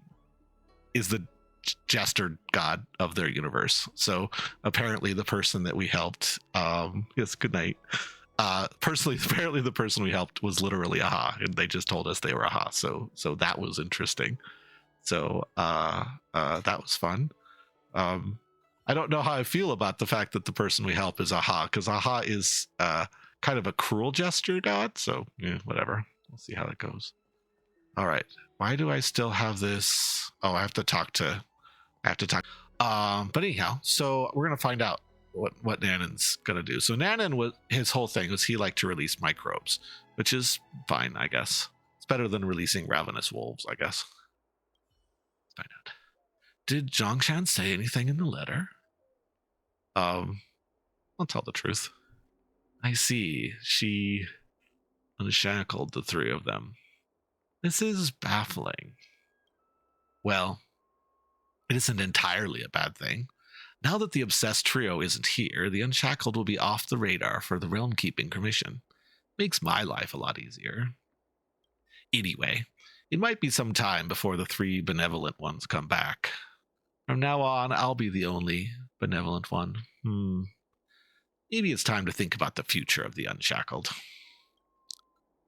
jester god of their universe. So apparently the person that we helped, yes, good night. Apparently the person we helped was literally Aha, and they just told us they were Aha. So that was interesting. So that was fun. I don't know how I feel about the fact that the person we help is Aha, because Aha is kind of a cruel jester god. So yeah, whatever. We'll see how that goes. All right. Why do I still have this? Oh, I have to talk. But anyhow, so we're gonna find out what Nanon's gonna do. So Nanon his whole thing was he liked to release microbes, which is fine, I guess. It's better than releasing ravenous wolves, I guess. Find out. Did Zhongshan say anything in the letter? I'll tell the truth. I see. She unshackled the three of them. This is baffling. Well, it isn't entirely a bad thing. Now that the obsessed trio isn't here, the Unshackled will be off the radar for the Realm Keeping Commission. Makes my life a lot easier. Anyway, it might be some time before the three benevolent ones come back. From now on, I'll be the only benevolent one. Maybe it's time to think about the future of the Unshackled.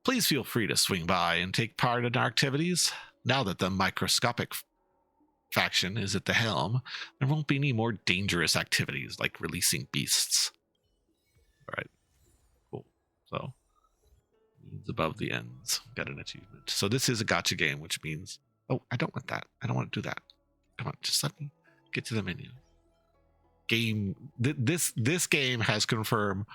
Please feel free to swing by and take part in our activities. Now that the microscopic faction is at the helm, there won't be any more dangerous activities like releasing beasts. All right, cool. So, it's above the ends. Got an achievement. So this is a gacha game, which means... Oh, I don't want that. I don't want to do that. Come on, just let me get to the menu. This game has confirmed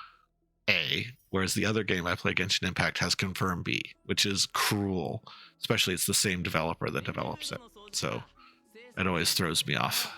A, whereas the other game I play, Genshin Impact, has confirmed B, which is cruel. Especially it's the same developer that develops it. So it always throws me off.